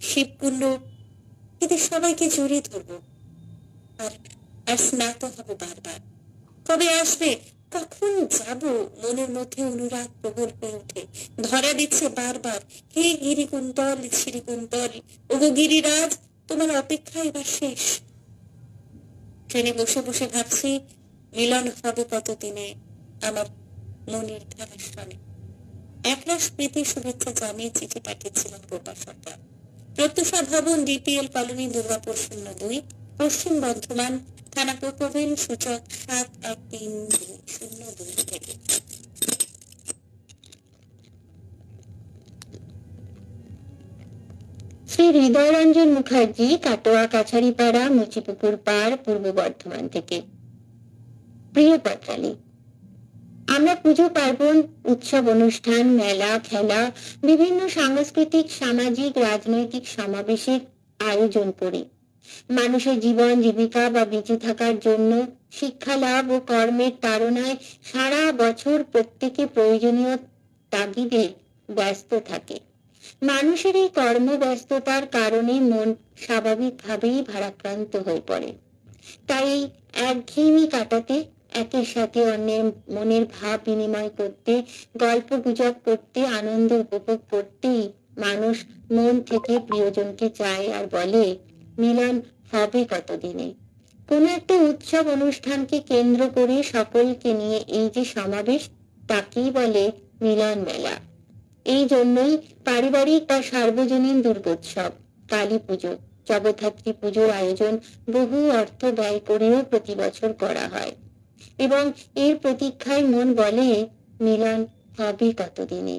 শিবকুণ্ড, এদের সবাইকে জড়িয়ে ধরবো, আর আর স্নাত হবো বারবার। কবে আসবে, কখন যাব? মনের মধ্যে অনুরাগ প্রবল হয়ে ওঠে, ধরা দিচ্ছে বারবার, হে গিরিকুন্তল শ্রীকুন্তল, ওগো গিরিরাজ, তোমার অপেক্ষা এবার শেষ। ট্রেনে বসে বসে ভাবছি, মিলন হবে কতদিনে আমার মনের ধারার সনে। একরাশ প্রীতি শুভেচ্ছা জানিয়ে চিঠি পাঠিয়েছিলেন গোপা সরকার। প্রত্যুষা ভবন, ডিপিএল কলোনি, দুর্গাপুর 02, পশ্চিম বর্ধমান, থানা কোকোভেল, সূচক 713202 থেকে। শ্রী হৃদয়রঞ্জন মুখার্জি, কাটোয়া কাছারিপাড়া, মুচিপুকুর পাড়, পূর্ব বর্ধমান থেকে। প্রিয় পত্রালী, আমরা পুজো পার্বণ, উৎসব অনুষ্ঠান, মেলা, খেলা, বিভিন্ন সাংস্কৃতিক, সামাজিক, রাজনৈতিক সমাবেশের আয়োজন করি। মানুষের জীবন জীবিকা বা বেঁচে থাকার জন্য, শিক্ষা লাভ ও কর্মের তাড়নায় সারা বছর প্রত্যেকে প্রয়োজনীয় তাগিদে ব্যস্ত থাকে। মানুষের এই কর্মব্যস্ততার কারণে মন স্বাভাবিকভাবেই ভারাক্রান্ত হয়ে পড়ে। তাই এই একঘেয়েমি কাটাতে, একের সাথে অন্যের মনের ভাব বিনিময় করতে, গল্প গুজব করতে, আনন্দ উপভোগ করতেই মানুষ মন থেকে প্রিয়জনকে চায় আর বলে, মিলন হবে কতদিনে। কোন একটা উৎসব অনুষ্ঠানকে কেন্দ্র করে সকলকে নিয়ে এই যে সমাবেশ, তাকেই বলে মিলন মেলা। এই জন্যই পারিবারিক বা সার্বজনীন দুর্গোৎসব, কালী পুজো, জগদ্ধাত্রী পুজোর আয়োজন বহু অর্থ ব্যয় করেও প্রতি বছর করা হয়, এবং এর প্রতীক্ষায় মন বলে, মিলন হবে কতদিনে।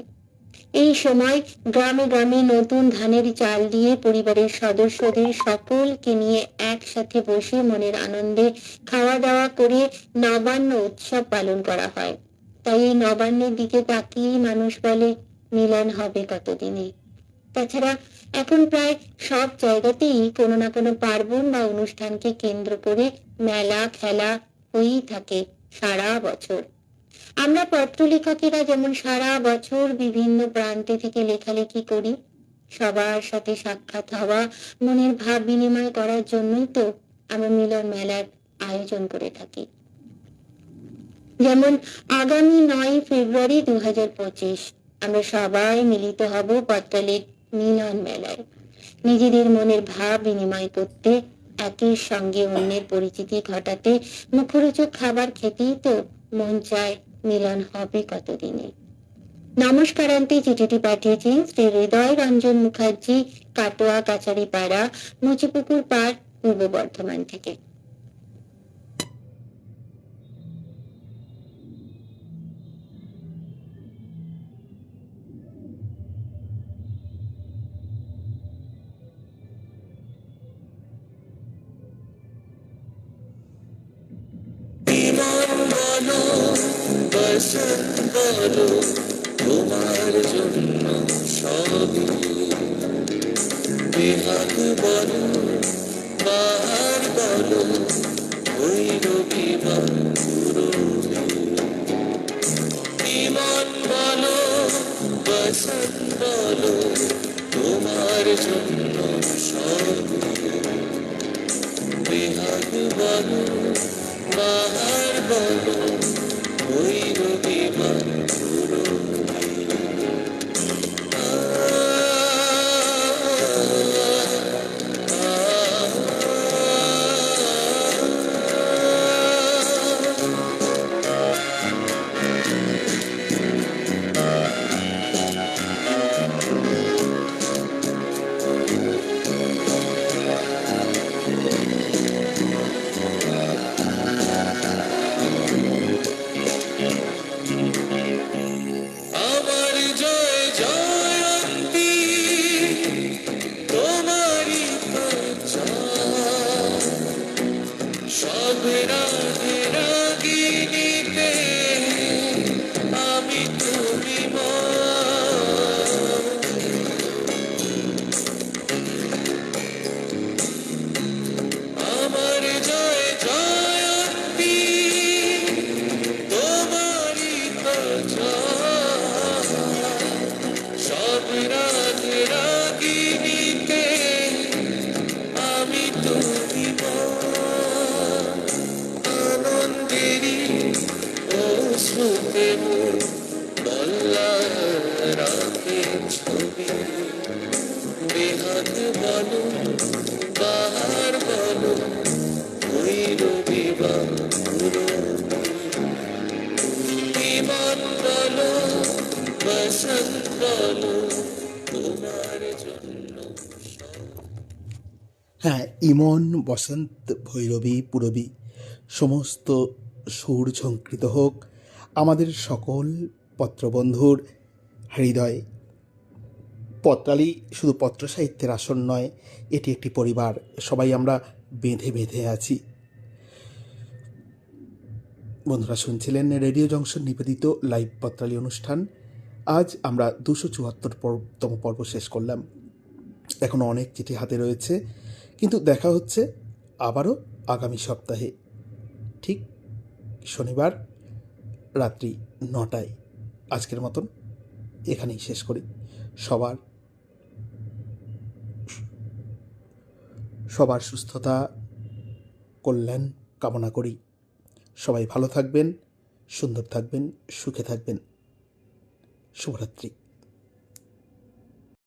এই সময় গ্রামে গ্রামে নতুন ধানের চাল দিয়ে পরিবারের সদস্যদের সকলকে নিয়ে একসাথে বসে মনের আনন্দে খাওয়া দাওয়া করে নবান্ন উৎসব পালন করা হয়। তাই এই নবান্নের দিকে তাকিয়েই মানুষ বলে, মিলন হবে কতদিনে। তাছাড়া এখন প্রায় সব জায়গাতেই কোনো না কোনো পার্বণ বা অনুষ্ঠানকে কেন্দ্র করে মেলা খেলা হয়েই থাকে সারা বছর। আমরা পত্রলেখকেরা যেমন সারা বছর বিভিন্ন প্রান্তে থেকে লেখালেখি করি, সবার সাথে সাক্ষাৎ হওয়া, মনের ভাব বিনিময় করার জন্যই তো আমরা মিলন মেলার আয়োজন করে থাকি। যেমন আগামী 9 ফেব্রুয়ারি 2025 আমরা সবাই মিলিত হব পত্রালের মিলন মেলায়। নিজেদের মনের ভাব বিনিময় করতে, একের সঙ্গে অন্যের পরিচিতি ঘটাতে, মুখরোচক খাবার খেতেই তো মন চায়, মিলন হবে কতদিনে। নমস্কারান্তে চিঠিটি পাঠিয়েছেন শ্রী হৃদয়রঞ্জন মুখার্জি, কাটোয়া কাছারিপাড়া, মুচিপুকুর পাড়, পূর্ব বর্ধমান থেকে। তোমার জন্য সবই বিহাগ বলো, বাহার বলো, হইল বিমান বিমান বলো, বসন্ত বলো, তোমার জন্য সবই বিহাগ বলো, বাহার বলো, হইল বিমান রাখে ছবি বেহাত বলো বাহার বলো ওই রবিবার বিমান বলো বসন্ত বলো তোমার জন্য হ্যাঁ, ইমন, বসন্ত, ভৈরবী, পূরবী সমস্ত সুর ঝঙ্কৃত হোক আমাদের সকল পত্রবন্ধুর হৃদয়ে। পত্রালি শুধু পত্র সাহিত্যের আসন নয়, এটি একটি পরিবার। সবাই আমরা বেঁধে বেঁধে আছি। বন্ধুরা শুনছিলেন রেডিও জংশন নিবেদিত লাইভ পত্রালি অনুষ্ঠান। আজ আমরা 274তম পর্ব শেষ করলাম। এখনও অনেক চিঠি হাতে রয়েছে, কিন্তু দেখা হচ্ছে আবারও আগামী সপ্তাহে ঠিক শনিবার রাত্রি 9টায়। আজকের মতন এখানেই শেষ করি। সবার সুস্থতা, কল্যাণ কামনা করি। সবাই ভালো থাকবেন, সুন্দর থাকবেন, সুখে থাকবেন। শুভরাত্রি।